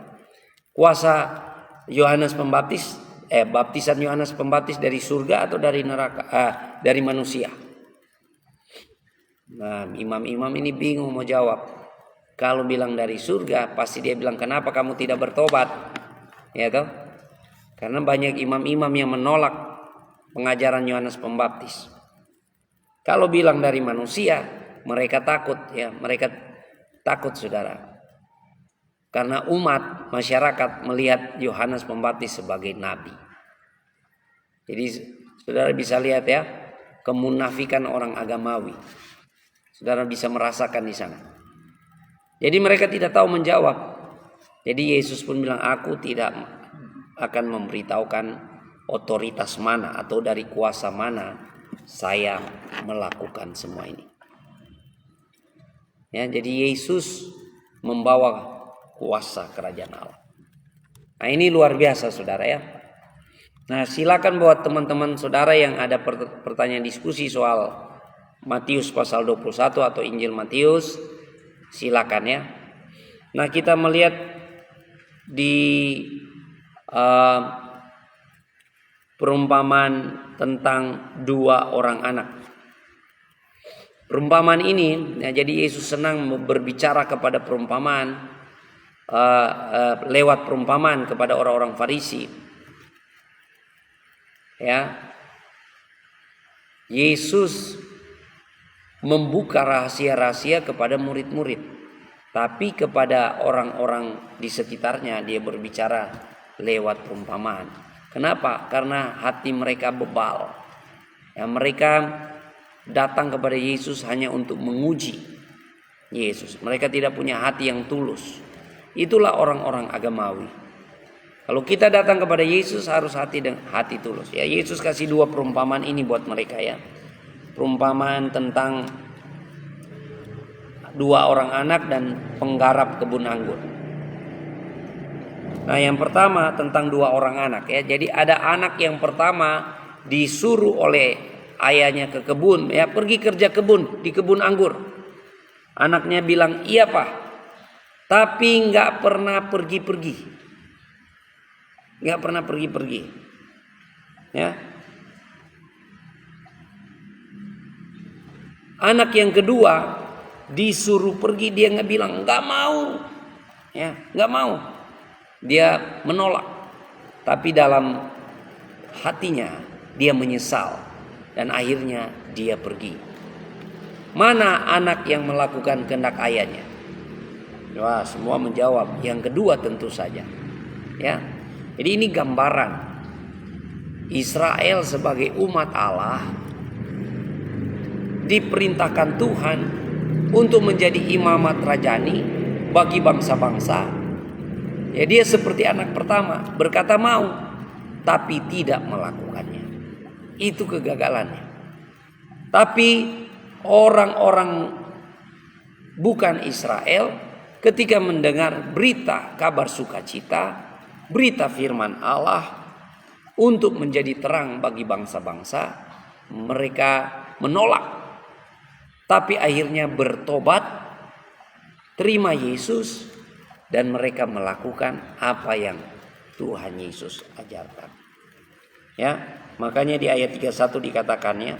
Kuasa Yohanes Pembaptis, baptisan Yohanes Pembaptis dari surga atau dari neraka? Dari manusia. Nah, imam-imam ini bingung mau jawab. Kalau bilang dari surga, pasti dia bilang, kenapa kamu tidak bertobat? Ya toh? Karena banyak imam-imam yang menolak pengajaran Yohanes Pembaptis. Kalau bilang dari manusia, mereka takut ya, mereka takut saudara. Karena umat masyarakat melihat Yohanes Pembaptis sebagai nabi. Jadi saudara bisa lihat ya, kemunafikan orang agamawi. Saudara bisa merasakan di sana. Jadi mereka tidak tahu menjawab. Jadi Yesus pun bilang, aku tidak akan memberitahukan otoritas mana atau dari kuasa mana saya melakukan semua ini. Ya, jadi Yesus membawa kuasa kerajaan Allah. Nah, ini luar biasa saudara ya. Nah, silakan buat teman-teman saudara yang ada pertanyaan diskusi soal Matius pasal 21 atau Injil Matius, silakan ya. Nah, kita melihat di perumpamaan tentang 2 orang anak. Perumpamaan ini, ya, jadi Yesus senang berbicara kepada perumpamaan, lewat perumpamaan kepada orang-orang Farisi. Ya, Yesus membuka rahasia-rahasia kepada murid-murid, tapi kepada orang-orang di sekitarnya dia berbicara lewat perumpamaan. Kenapa? Karena hati mereka bebal. Ya, mereka datang kepada Yesus hanya untuk menguji Yesus. Mereka tidak punya hati yang tulus. Itulah orang-orang agamawi. Kalau kita datang kepada Yesus harus hati tulus. Ya, Yesus kasih 2 perumpamaan ini buat mereka ya. Perumpamaan tentang 2 orang anak dan penggarap kebun anggur. Nah, yang pertama tentang 2 orang anak ya. Jadi ada anak yang pertama disuruh oleh ayahnya ke kebun ya, pergi kerja kebun di kebun anggur. Anaknya bilang, "Iya, Pak." Tapi nggak pernah pergi-pergi. Nggak pernah pergi-pergi. Ya. Anak yang kedua disuruh pergi, dia nggak bilang, nggak mau. Ya, nggak mau. Dia menolak. Tapi dalam hatinya dia menyesal. Dan akhirnya dia pergi. Mana anak yang melakukan kehendak ayahnya? Wah, semua menjawab yang kedua tentu saja. Ya. Jadi ini gambaran Israel sebagai umat Allah diperintahkan Tuhan untuk menjadi imamat rajani bagi bangsa-bangsa. Ya, dia seperti anak pertama, berkata mau tapi tidak melakukannya. Itu kegagalannya. Tapi orang-orang bukan Israel ketika mendengar berita kabar sukacita, berita firman Allah untuk menjadi terang bagi bangsa-bangsa, mereka menolak. Tapi akhirnya bertobat, terima Yesus, dan mereka melakukan apa yang Tuhan Yesus ajarkan. Ya, makanya di ayat 31 dikatakannya,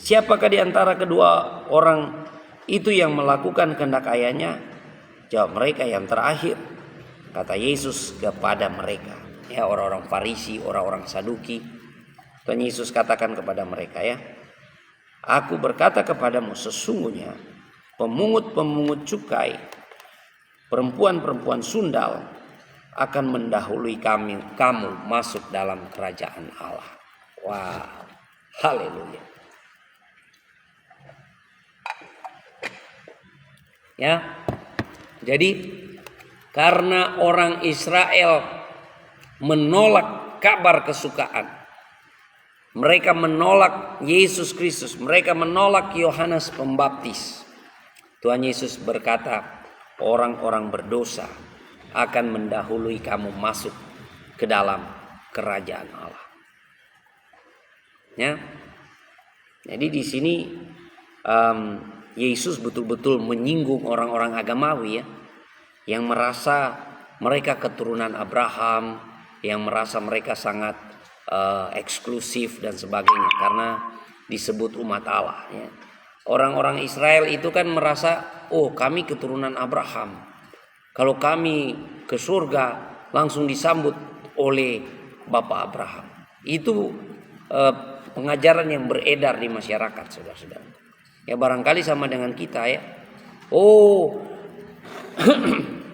siapakah di antara kedua orang itu yang melakukan kehendak ayahnya? Jawab mereka, yang terakhir. Kata Yesus kepada mereka, ya, orang-orang Farisi, orang-orang Saduki. Tuhan Yesus katakan kepada mereka, ya, aku berkata kepadamu, sesungguhnya pemungut-pemungut cukai, perempuan-perempuan sundal akan mendahului kamu masuk dalam kerajaan Allah. Wah, haleluya. Ya, jadi karena orang Israel menolak kabar kesukaan, mereka menolak Yesus Kristus, mereka menolak Yohanes Pembaptis. Tuhan Yesus berkata, orang-orang berdosa akan mendahului kamu masuk ke dalam kerajaan Allah. Ya, jadi di sini Yesus betul-betul menyinggung orang-orang agamawi, ya, yang merasa mereka keturunan Abraham, yang merasa mereka sangat eksklusif dan sebagainya karena disebut umat Allah. Ya. Orang-orang Israel itu kan merasa, oh, kami keturunan Abraham. Kalau kami ke surga langsung disambut oleh Bapak Abraham. Itu pengajaran yang beredar di masyarakat, saudara-saudara. Ya, barangkali sama dengan kita, ya. Oh,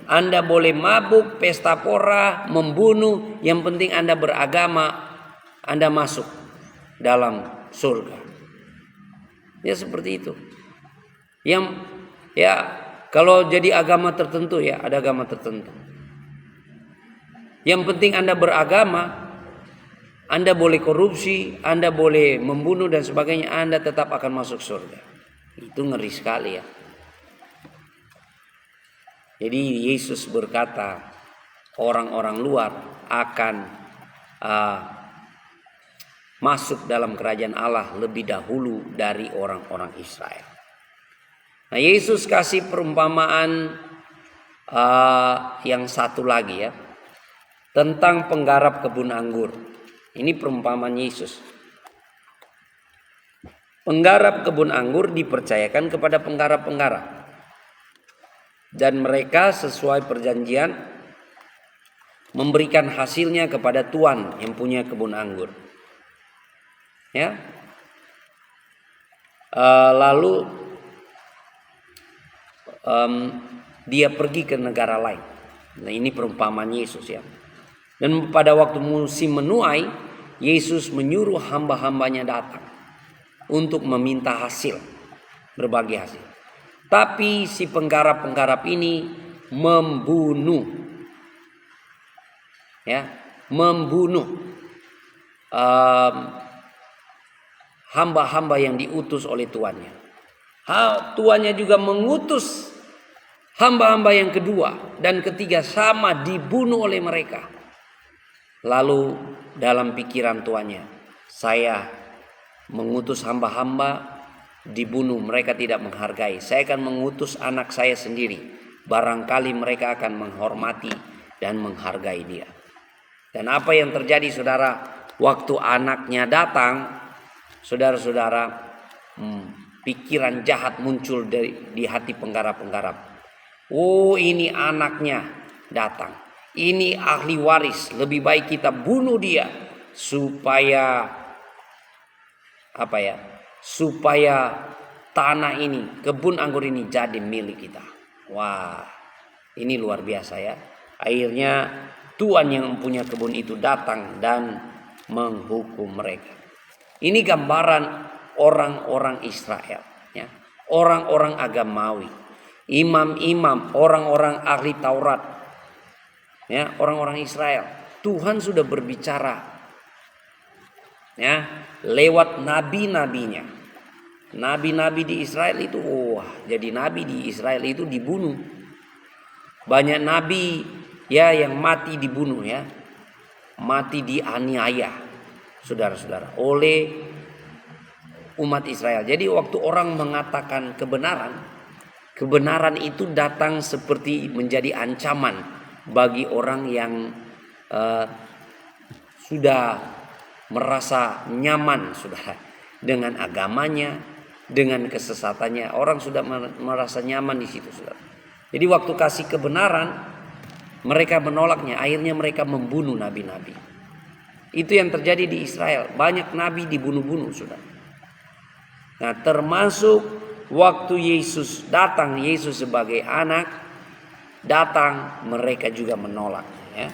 Anda boleh mabuk, pesta pora, membunuh, yang penting Anda beragama, Anda masuk dalam surga. Ya, seperti itu. Yang, ya, kalau jadi agama tertentu, ya, ada agama tertentu. Yang penting Anda beragama, Anda boleh korupsi, Anda boleh membunuh dan sebagainya, Anda tetap akan masuk surga. Itu ngeri sekali, ya. Jadi Yesus berkata orang-orang luar akan masuk dalam kerajaan Allah lebih dahulu dari orang-orang Israel. Nah, Yesus kasih perumpamaan yang satu lagi ya, tentang penggarap kebun anggur. Ini perumpamaan Yesus. Penggarap kebun anggur dipercayakan kepada penggarap-penggarap, dan mereka sesuai perjanjian memberikan hasilnya kepada tuan yang punya kebun anggur. Ya, lalu dia pergi ke negara lain. Nah, ini perumpamaan Yesus ya. Dan pada waktu musim menuai, Yesus menyuruh hamba-hambanya datang untuk meminta hasil, berbagi hasil. Tapi si penggarap-penggarap ini membunuh, ya, membunuh hamba-hamba yang diutus oleh tuannya. Tuannya juga mengutus hamba-hamba yang kedua dan ketiga, sama dibunuh oleh mereka. Lalu dalam pikiran tuannya, saya mengutus hamba-hamba dibunuh, mereka tidak menghargai. Saya akan mengutus anak saya sendiri, barangkali mereka akan menghormati dan menghargai dia. Dan apa yang terjadi saudara, waktu anaknya datang, saudara-saudara, pikiran jahat muncul di hati penggarap-penggarap. Oh, ini anaknya datang, ini ahli waris, lebih baik kita bunuh dia supaya supaya tanah ini, kebun anggur ini jadi milik kita. Wah, ini luar biasa ya. Akhirnya tuan yang punya kebun itu datang dan menghukum mereka. Ini gambaran orang-orang Israel ya. Orang-orang agamawi, imam-imam, orang-orang ahli Taurat ya, orang-orang Israel. Tuhan sudah berbicara ya, lewat nabi-nabinya. Nabi-nabi di Israel itu, jadi nabi di Israel itu dibunuh. Banyak nabi ya yang mati dibunuh ya, mati dianiaya, saudara-saudara, oleh umat Israel. Jadi waktu orang mengatakan kebenaran itu datang seperti menjadi ancaman bagi orang yang sudah merasa nyaman sudah dengan agamanya, dengan kesesatannya. Orang sudah merasa nyaman di situ, saudara. Jadi waktu kasih kebenaran, mereka menolaknya. Akhirnya mereka membunuh nabi-nabi. Itu yang terjadi di Israel. Banyak nabi dibunuh-bunuh, saudara. Nah, termasuk waktu Yesus datang, Yesus sebagai anak datang, mereka juga menolak. Ya.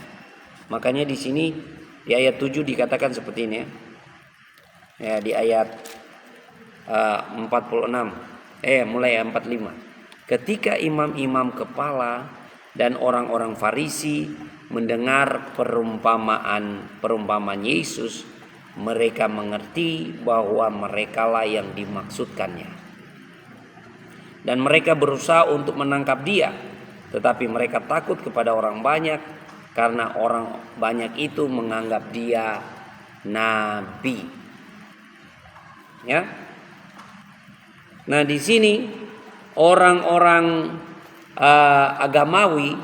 Makanya di sini di ayat 7 dikatakan seperti ini ya. Ya, di ayat 46. Mulai 45. Ketika imam-imam kepala dan orang-orang Farisi mendengar perumpamaan Yesus, mereka mengerti bahwa merekalah yang dimaksudkannya. Dan mereka berusaha untuk menangkap dia, tetapi mereka takut kepada orang banyak, karena orang banyak itu menganggap dia nabi. Ya. Nah, di sini orang-orang agamawi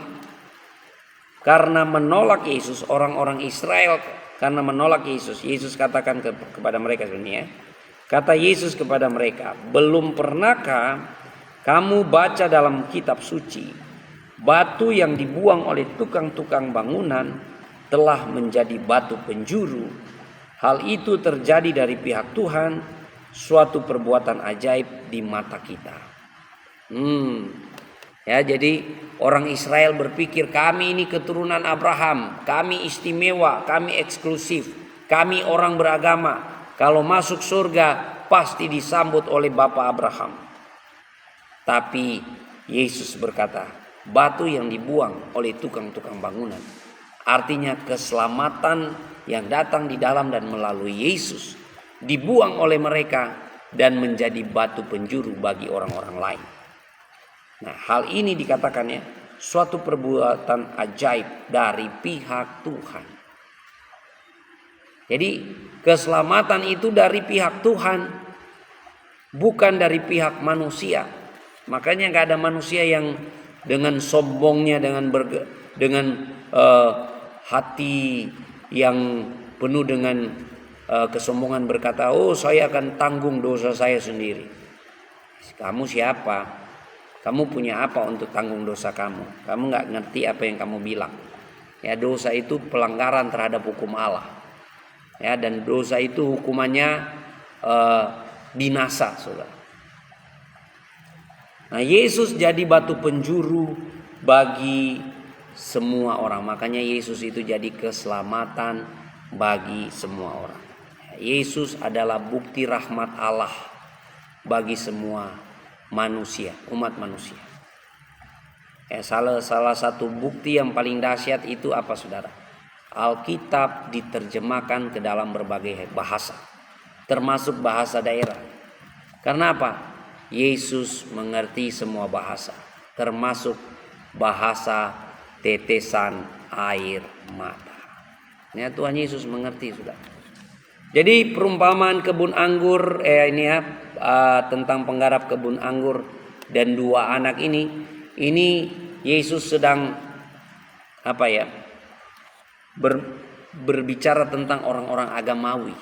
karena menolak Yesus, orang-orang Israel karena menolak Yesus. Yesus katakan kepada mereka ini ya. Kata Yesus kepada mereka, belum pernahkah kamu baca dalam kitab suci, batu yang dibuang oleh tukang-tukang bangunan telah menjadi batu penjuru. Hal itu terjadi dari pihak Tuhan, suatu perbuatan ajaib di mata kita. Ya, jadi orang Israel berpikir kami ini keturunan Abraham, kami istimewa, kami eksklusif, kami orang beragama. Kalau masuk surga pasti disambut oleh Bapak Abraham. Tapi Yesus berkata, batu yang dibuang oleh tukang-tukang bangunan, artinya keselamatan yang datang di dalam dan melalui Yesus, dibuang oleh mereka dan menjadi batu penjuru bagi orang-orang lain. Nah, hal ini dikatakannya suatu perbuatan ajaib dari pihak Tuhan. Jadi keselamatan itu dari pihak Tuhan, bukan dari pihak manusia. Makanya gak ada manusia yang dengan sombongnya, dengan hati yang penuh dengan kesombongan berkata, oh saya akan tanggung dosa saya sendiri. Kamu siapa? Kamu punya apa untuk tanggung dosa kamu? Kamu gak ngerti apa yang kamu bilang. Ya, dosa itu pelanggaran terhadap hukum Allah. Ya, dan dosa itu hukumannya binasa, saudara. Nah, Yesus jadi batu penjuru bagi semua orang. Makanya Yesus itu jadi keselamatan bagi semua orang. Yesus adalah bukti rahmat Allah bagi semua manusia, umat manusia. Salah satu bukti yang paling dahsyat itu apa, saudara? Alkitab diterjemahkan ke dalam berbagai bahasa, termasuk bahasa daerah. Karena apa? Yesus mengerti semua bahasa, termasuk bahasa tetesan air mata. Ya, Tuhan Yesus mengerti, saudara. Jadi perumpamaan kebun anggur tentang penggarap kebun anggur dan dua anak ini Yesus sedang berbicara tentang orang-orang agamawi,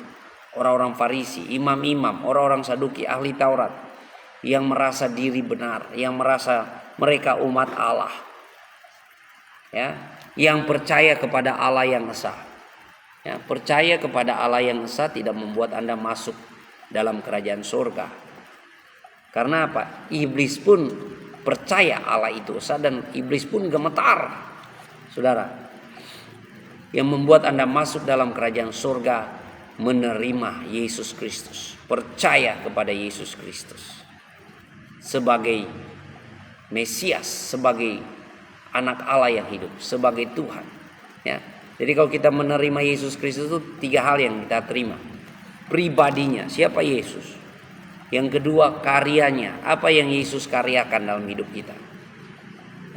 orang-orang Farisi, imam-imam, orang-orang Saduki, ahli Taurat yang merasa diri benar, yang merasa mereka umat Allah. Ya, yang percaya kepada Allah yang esa. Ya, percaya kepada Allah yang esa tidak membuat Anda masuk dalam kerajaan surga. Karena apa? Iblis pun percaya Allah itu esa dan iblis pun gemetar. Saudara, yang membuat Anda masuk dalam kerajaan surga menerima Yesus Kristus, percaya kepada Yesus Kristus sebagai Mesias, sebagai anak Allah yang hidup, sebagai Tuhan. Ya. Jadi kalau kita menerima Yesus Kristus itu 3 hal yang kita terima. Pribadinya, siapa Yesus? Yang kedua, karyanya, apa yang Yesus karyakan dalam hidup kita.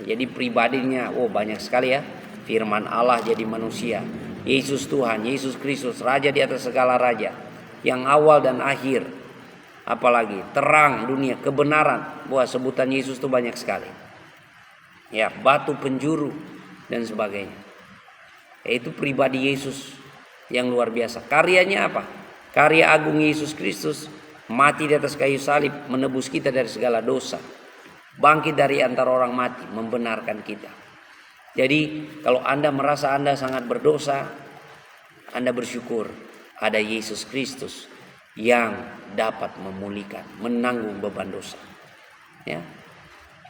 Jadi pribadinya, banyak sekali ya. Firman Allah jadi manusia. Yesus Tuhan, Yesus Kristus, Raja di atas segala raja. Yang awal dan akhir. Apalagi terang dunia, kebenaran. Sebutan Yesus itu banyak sekali. Ya, batu penjuru dan sebagainya. Yaitu pribadi Yesus yang luar biasa. Karyanya apa? Karya agung Yesus Kristus, mati di atas kayu salib, menebus kita dari segala dosa, bangkit dari antara orang mati, membenarkan kita. Jadi kalau Anda merasa Anda sangat berdosa, Anda bersyukur ada Yesus Kristus yang dapat memulihkan, menanggung beban dosa. Ya.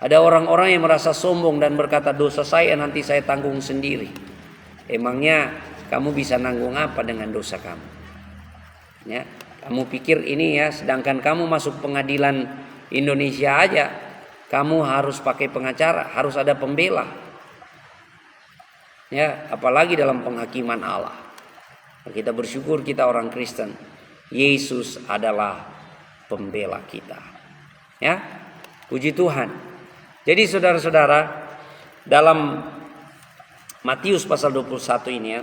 Ada orang-orang yang merasa sombong dan berkata, dosa saya nanti saya tanggung sendiri. Emangnya kamu bisa nanggung apa dengan dosa kamu? Ya, kamu pikir ini ya, sedangkan kamu masuk pengadilan Indonesia aja, kamu harus pakai pengacara, harus ada pembela. Ya, apalagi dalam penghakiman Allah. Kita bersyukur kita orang Kristen, Yesus adalah pembela kita. Ya, puji Tuhan. Jadi saudara-saudara, dalam Matius pasal 21 ini ya,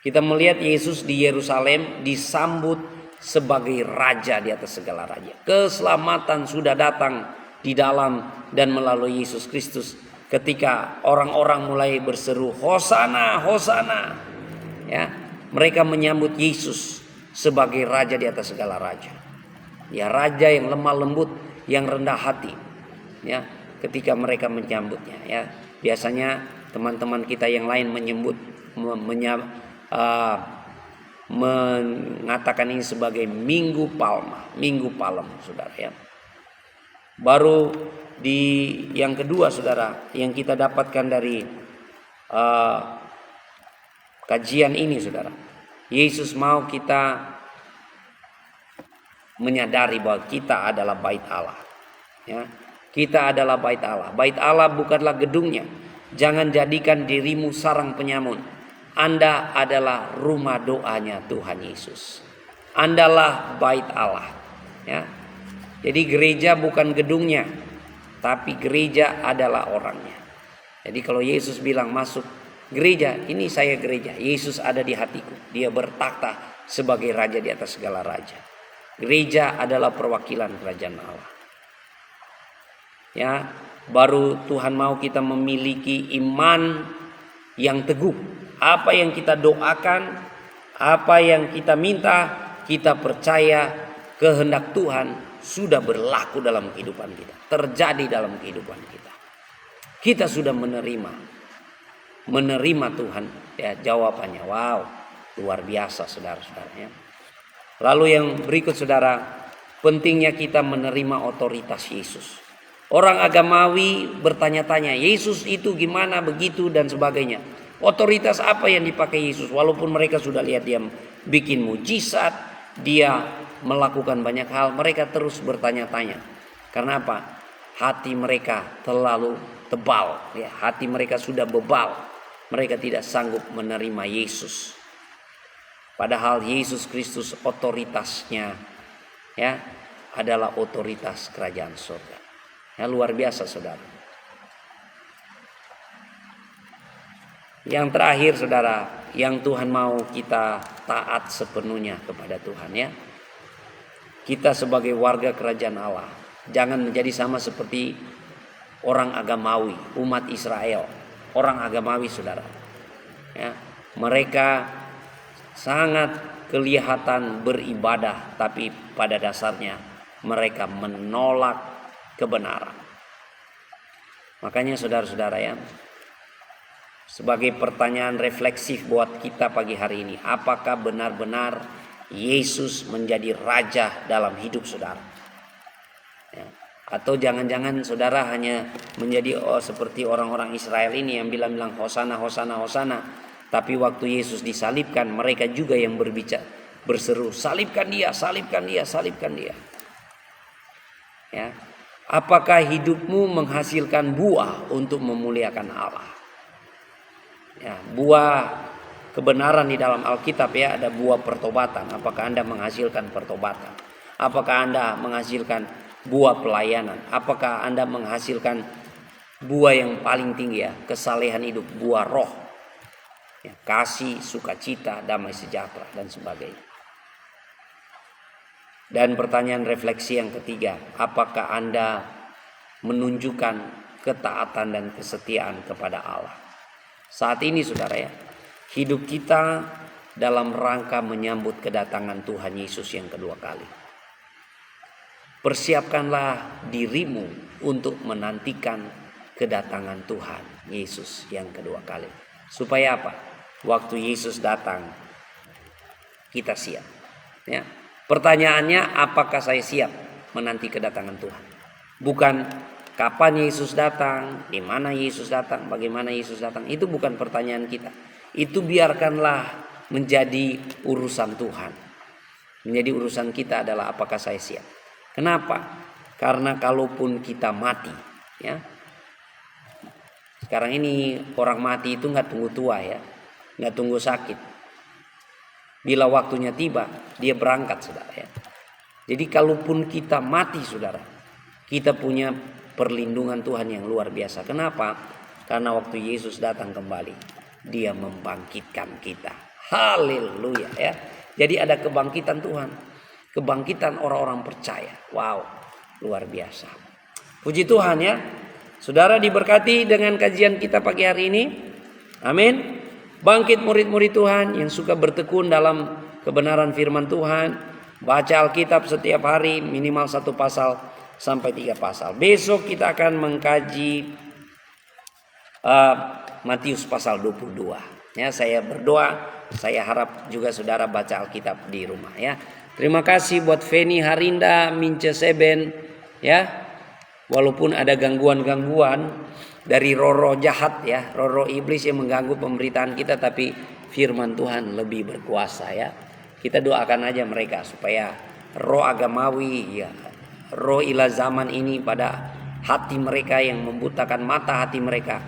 kita melihat Yesus di Yerusalem disambut sebagai raja di atas segala raja. Keselamatan sudah datang di dalam dan melalui Yesus Kristus. Ketika orang-orang mulai berseru Hosana, Hosana, ya, mereka menyambut Yesus sebagai raja di atas segala raja. Ya, raja yang lemah lembut, yang rendah hati. Ya, ketika mereka menyambutnya, ya, biasanya teman-teman kita yang lain mengatakan ini sebagai Minggu Palma, Minggu Palem, saudara ya. Baru di yang kedua, saudara, yang kita dapatkan dari kajian ini, saudara, Yesus mau kita menyadari bahwa kita adalah bait Allah. Ya, kita adalah bait Allah. Bait Allah bukanlah gedungnya. Jangan jadikan dirimu sarang penyamun. Anda adalah rumah doanya Tuhan Yesus. Andalah bait Allah. Ya. Jadi gereja bukan gedungnya, tapi gereja adalah orangnya. Jadi kalau Yesus bilang masuk gereja, ini saya gereja. Yesus ada di hatiku. Dia bertakhta sebagai raja di atas segala raja. Gereja adalah perwakilan kerajaan Allah. Ya, baru Tuhan mau kita memiliki iman yang teguh. Apa yang kita doakan, apa yang kita minta, kita percaya kehendak Tuhan sudah berlaku dalam kehidupan kita, terjadi dalam kehidupan kita. Kita sudah menerima Tuhan. Ya, jawabannya, wow, luar biasa saudara-saudara. Ya. Lalu yang berikut saudara, pentingnya kita menerima otoritas Yesus. Orang agamawi bertanya-tanya, Yesus itu gimana begitu dan sebagainya. Otoritas apa yang dipakai Yesus? Walaupun mereka sudah lihat dia bikin mujizat, dia melakukan banyak hal, mereka terus bertanya-tanya. Karena apa? Hati mereka terlalu tebal, ya, hati mereka sudah bebal. Mereka tidak sanggup menerima Yesus. Padahal Yesus Kristus otoritasnya, ya, adalah otoritas kerajaan surga. Ya, luar biasa saudara. Yang terakhir saudara, yang Tuhan mau kita taat sepenuhnya kepada Tuhan, ya. Kita sebagai warga kerajaan Allah, jangan menjadi sama seperti orang agamawi, umat Israel. Orang agamawi saudara, ya, mereka sangat kelihatan beribadah, tapi pada dasarnya mereka menolak kebenaran. Makanya saudara-saudara, ya, sebagai pertanyaan refleksif buat kita pagi hari ini, apakah benar-benar Yesus menjadi raja dalam hidup saudara? Ya. Atau jangan-jangan saudara hanya menjadi seperti orang-orang Israel ini yang bilang-bilang Hosana, Hosana, Hosana. Tapi waktu Yesus disalibkan, mereka juga yang berseru, salibkan dia, salibkan dia, salibkan dia. Ya. Apakah hidupmu menghasilkan buah untuk memuliakan Allah? Ya, buah kebenaran di dalam Alkitab, ya, ada buah pertobatan. Apakah Anda menghasilkan pertobatan? Apakah Anda menghasilkan buah pelayanan? Apakah Anda menghasilkan buah yang paling tinggi, ya, kesalehan hidup, buah roh, ya, kasih, sukacita, damai sejahtera dan sebagainya. Dan pertanyaan refleksi yang ketiga, apakah Anda menunjukkan ketaatan dan kesetiaan kepada Allah? Saat ini saudara, ya, hidup kita dalam rangka menyambut kedatangan Tuhan Yesus yang kedua kali. Persiapkanlah dirimu untuk menantikan kedatangan Tuhan Yesus yang kedua kali. Supaya apa? Waktu Yesus datang, kita siap. Ya. Pertanyaannya, apakah saya siap menanti kedatangan Tuhan? Bukan kapan Yesus datang, di mana Yesus datang, bagaimana Yesus datang. Itu bukan pertanyaan kita. Itu biarkanlah menjadi urusan Tuhan. Menjadi urusan kita adalah apakah saya siap. Kenapa? Karena kalaupun kita mati, ya. Sekarang ini orang mati itu nggak tunggu tua, ya, nggak tunggu sakit. Bila waktunya tiba, dia berangkat saudara, ya. Jadi kalaupun kita mati saudara, kita punya perlindungan Tuhan yang luar biasa. Kenapa? Karena waktu Yesus datang kembali, dia membangkitkan kita. Haleluya, ya. Jadi ada kebangkitan Tuhan, kebangkitan orang-orang percaya. Wow, luar biasa. Puji Tuhan, ya. Saudara diberkati dengan kajian kita pagi hari ini. Amin. Bangkit murid-murid Tuhan yang suka bertekun dalam kebenaran firman Tuhan. Baca Alkitab setiap hari minimal 1 pasal sampai 3 pasal. Besok kita akan mengkaji Matius pasal 22. Ya, saya berdoa, saya harap juga saudara baca Alkitab di rumah, ya. Terima kasih buat Feni Harinda Mince Seben, ya. Walaupun ada gangguan-gangguan dari roh-roh jahat, ya, roh-roh iblis yang mengganggu pemberitaan kita, tapi firman Tuhan lebih berkuasa, ya. Kita doakan aja mereka supaya roh agamawi, ya, roh ilah zaman ini pada hati mereka yang membutakan mata hati mereka,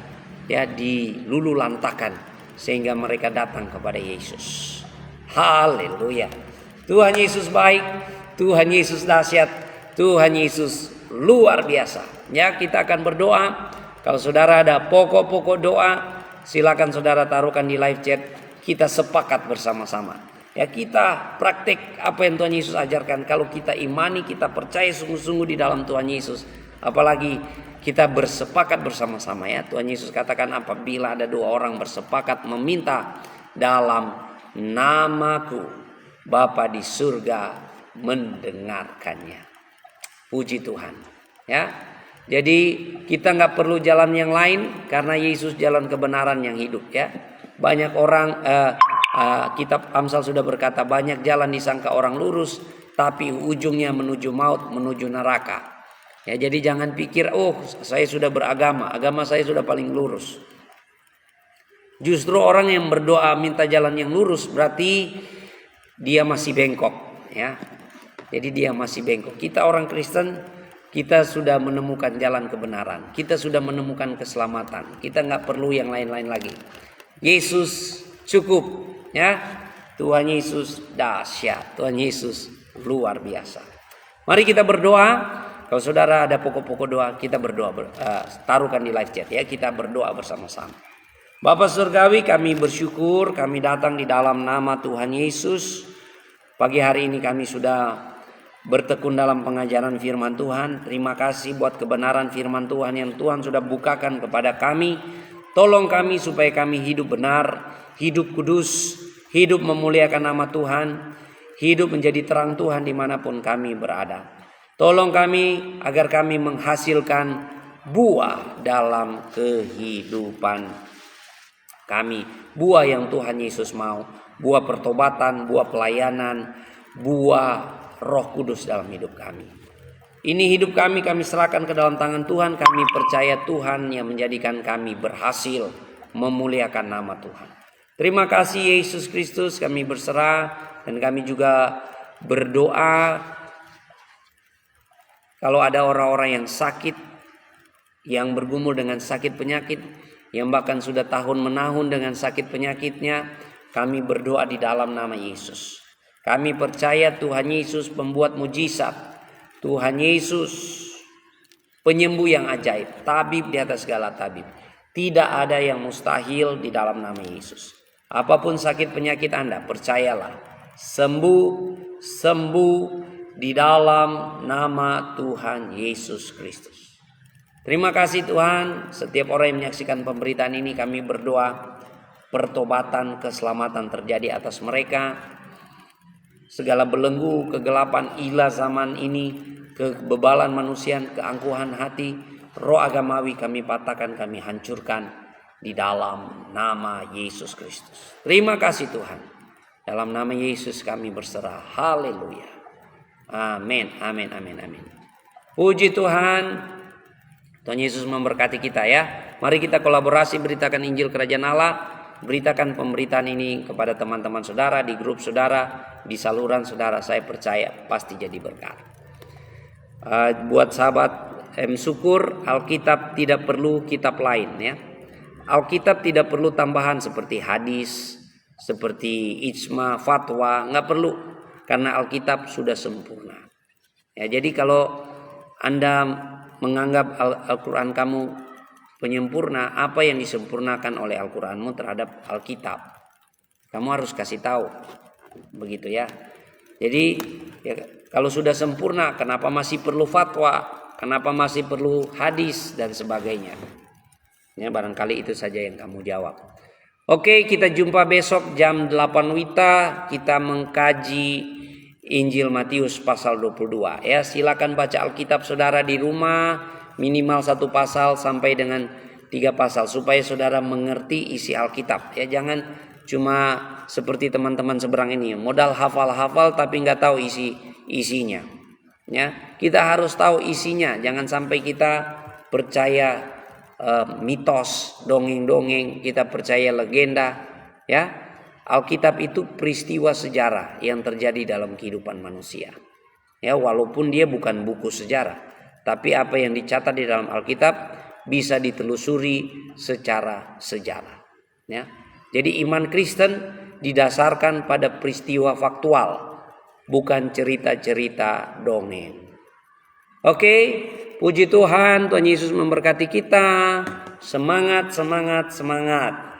ya, dilululantakan sehingga mereka datang kepada Yesus. Haleluya. Tuhan Yesus baik, Tuhan Yesus dahsyat, Tuhan Yesus luar biasa. Ya, kita akan berdoa. Kalau saudara ada pokok-pokok doa, silakan saudara taruhkan di live chat. Kita sepakat bersama-sama. Ya, kita praktek apa yang Tuhan Yesus ajarkan. Kalau kita imani, kita percaya sungguh-sungguh di dalam Tuhan Yesus. Apalagi kita bersepakat bersama-sama ya. Tuhan Yesus katakan apabila ada 2 orang bersepakat meminta dalam namaku, Bapa di surga mendengarkannya. Puji Tuhan. Ya. Jadi kita nggak perlu jalan yang lain karena Yesus jalan kebenaran yang hidup ya. Banyak orang kitab Amsal sudah berkata banyak jalan disangka orang lurus tapi ujungnya menuju maut, menuju neraka. Ya, jadi jangan pikir saya sudah beragama, agama saya sudah paling lurus. Justru orang yang berdoa minta jalan yang lurus berarti dia masih bengkok ya. Jadi dia masih bengkok. Kita orang Kristen, kita sudah menemukan jalan kebenaran. Kita sudah menemukan keselamatan. Kita nggak perlu yang lain-lain lagi. Yesus cukup ya. Tuhan Yesus dahsyat. Tuhan Yesus luar biasa. Mari kita berdoa. Kalau saudara ada pokok-pokok doa, kita berdoa. Taruhkan di live chat ya. Kita berdoa bersama-sama. Bapa Surgawi, kami bersyukur. Kami datang di dalam nama Tuhan Yesus. Pagi hari ini kami sudah bertekun dalam pengajaran firman Tuhan. Terima kasih buat kebenaran firman Tuhan yang Tuhan sudah bukakan kepada kami. Tolong kami supaya kami hidup benar, hidup kudus, hidup memuliakan nama Tuhan, hidup menjadi terang Tuhan dimanapun kami berada. Tolong kami agar kami menghasilkan buah dalam kehidupan kami. Buah yang Tuhan Yesus mau. Buah pertobatan, buah pelayanan, buah Roh Kudus dalam hidup kami. Ini hidup kami serahkan ke dalam tangan Tuhan. Kami percaya Tuhan yang menjadikan kami berhasil memuliakan nama Tuhan. Terima kasih Yesus Kristus, kami berserah dan kami juga berdoa. Kalau ada orang-orang yang sakit, yang bergumul dengan sakit penyakit, yang bahkan sudah tahun menahun dengan sakit penyakitnya, kami berdoa di dalam nama Yesus. Kami percaya Tuhan Yesus pembuat mujizat. Tuhan Yesus penyembuh yang ajaib, tabib di atas segala tabib. Tidak ada yang mustahil di dalam nama Yesus. Apapun sakit penyakit Anda, percayalah, sembuh di dalam nama Tuhan Yesus Kristus. Terima kasih Tuhan. Setiap orang yang menyaksikan pemberitaan ini kami berdoa pertobatan, keselamatan terjadi atas mereka. Segala belenggu, kegelapan, ila zaman ini, kebebalan manusia, keangkuhan hati, roh agamawi kami patahkan, kami hancurkan di dalam nama Yesus Kristus. Terima kasih Tuhan. Dalam nama Yesus kami berserah. Haleluya. Amin, amin, amin, amin. Puji Tuhan. Tuhan Yesus memberkati kita ya. Mari kita kolaborasi beritakan Injil Kerajaan Allah. Beritakan pemberitaan ini kepada teman-teman saudara, di grup saudara, di saluran saudara. Saya percaya pasti jadi berkat. Buat sahabat syukur, Alkitab tidak perlu kitab lain ya. Alkitab tidak perlu tambahan seperti hadis, seperti ijma, fatwa, nggak perlu. Karena Alkitab sudah sempurna. Ya, jadi kalau Anda menganggap Al-Quran kamu penyempurna, apa yang disempurnakan oleh Al-Quranmu terhadap Alkitab? Kamu harus kasih tahu. Begitu ya. Jadi ya, kalau sudah sempurna, kenapa masih perlu fatwa? Kenapa masih perlu hadis dan sebagainya? Ya, barangkali itu saja yang kamu jawab. Oke, kita jumpa besok jam 8 WITA. Kita mengkaji Injil Matius pasal 22 ya. Silakan baca Alkitab saudara di rumah, minimal 1 pasal sampai dengan 3 pasal supaya saudara mengerti isi Alkitab ya. Jangan cuma seperti teman-teman seberang ini, modal hafal-hafal tapi nggak tahu isinya ya. Kita harus tahu isinya. Jangan sampai kita percaya mitos, dongeng-dongeng, kita percaya legenda ya. Alkitab itu peristiwa sejarah yang terjadi dalam kehidupan manusia. Ya, walaupun dia bukan buku sejarah, tapi apa yang dicatat di dalam Alkitab bisa ditelusuri secara sejarah. Ya. Jadi iman Kristen didasarkan pada peristiwa faktual, bukan cerita-cerita dongeng. Oke, puji Tuhan, Tuhan Yesus memberkati kita. Semangat, semangat, semangat.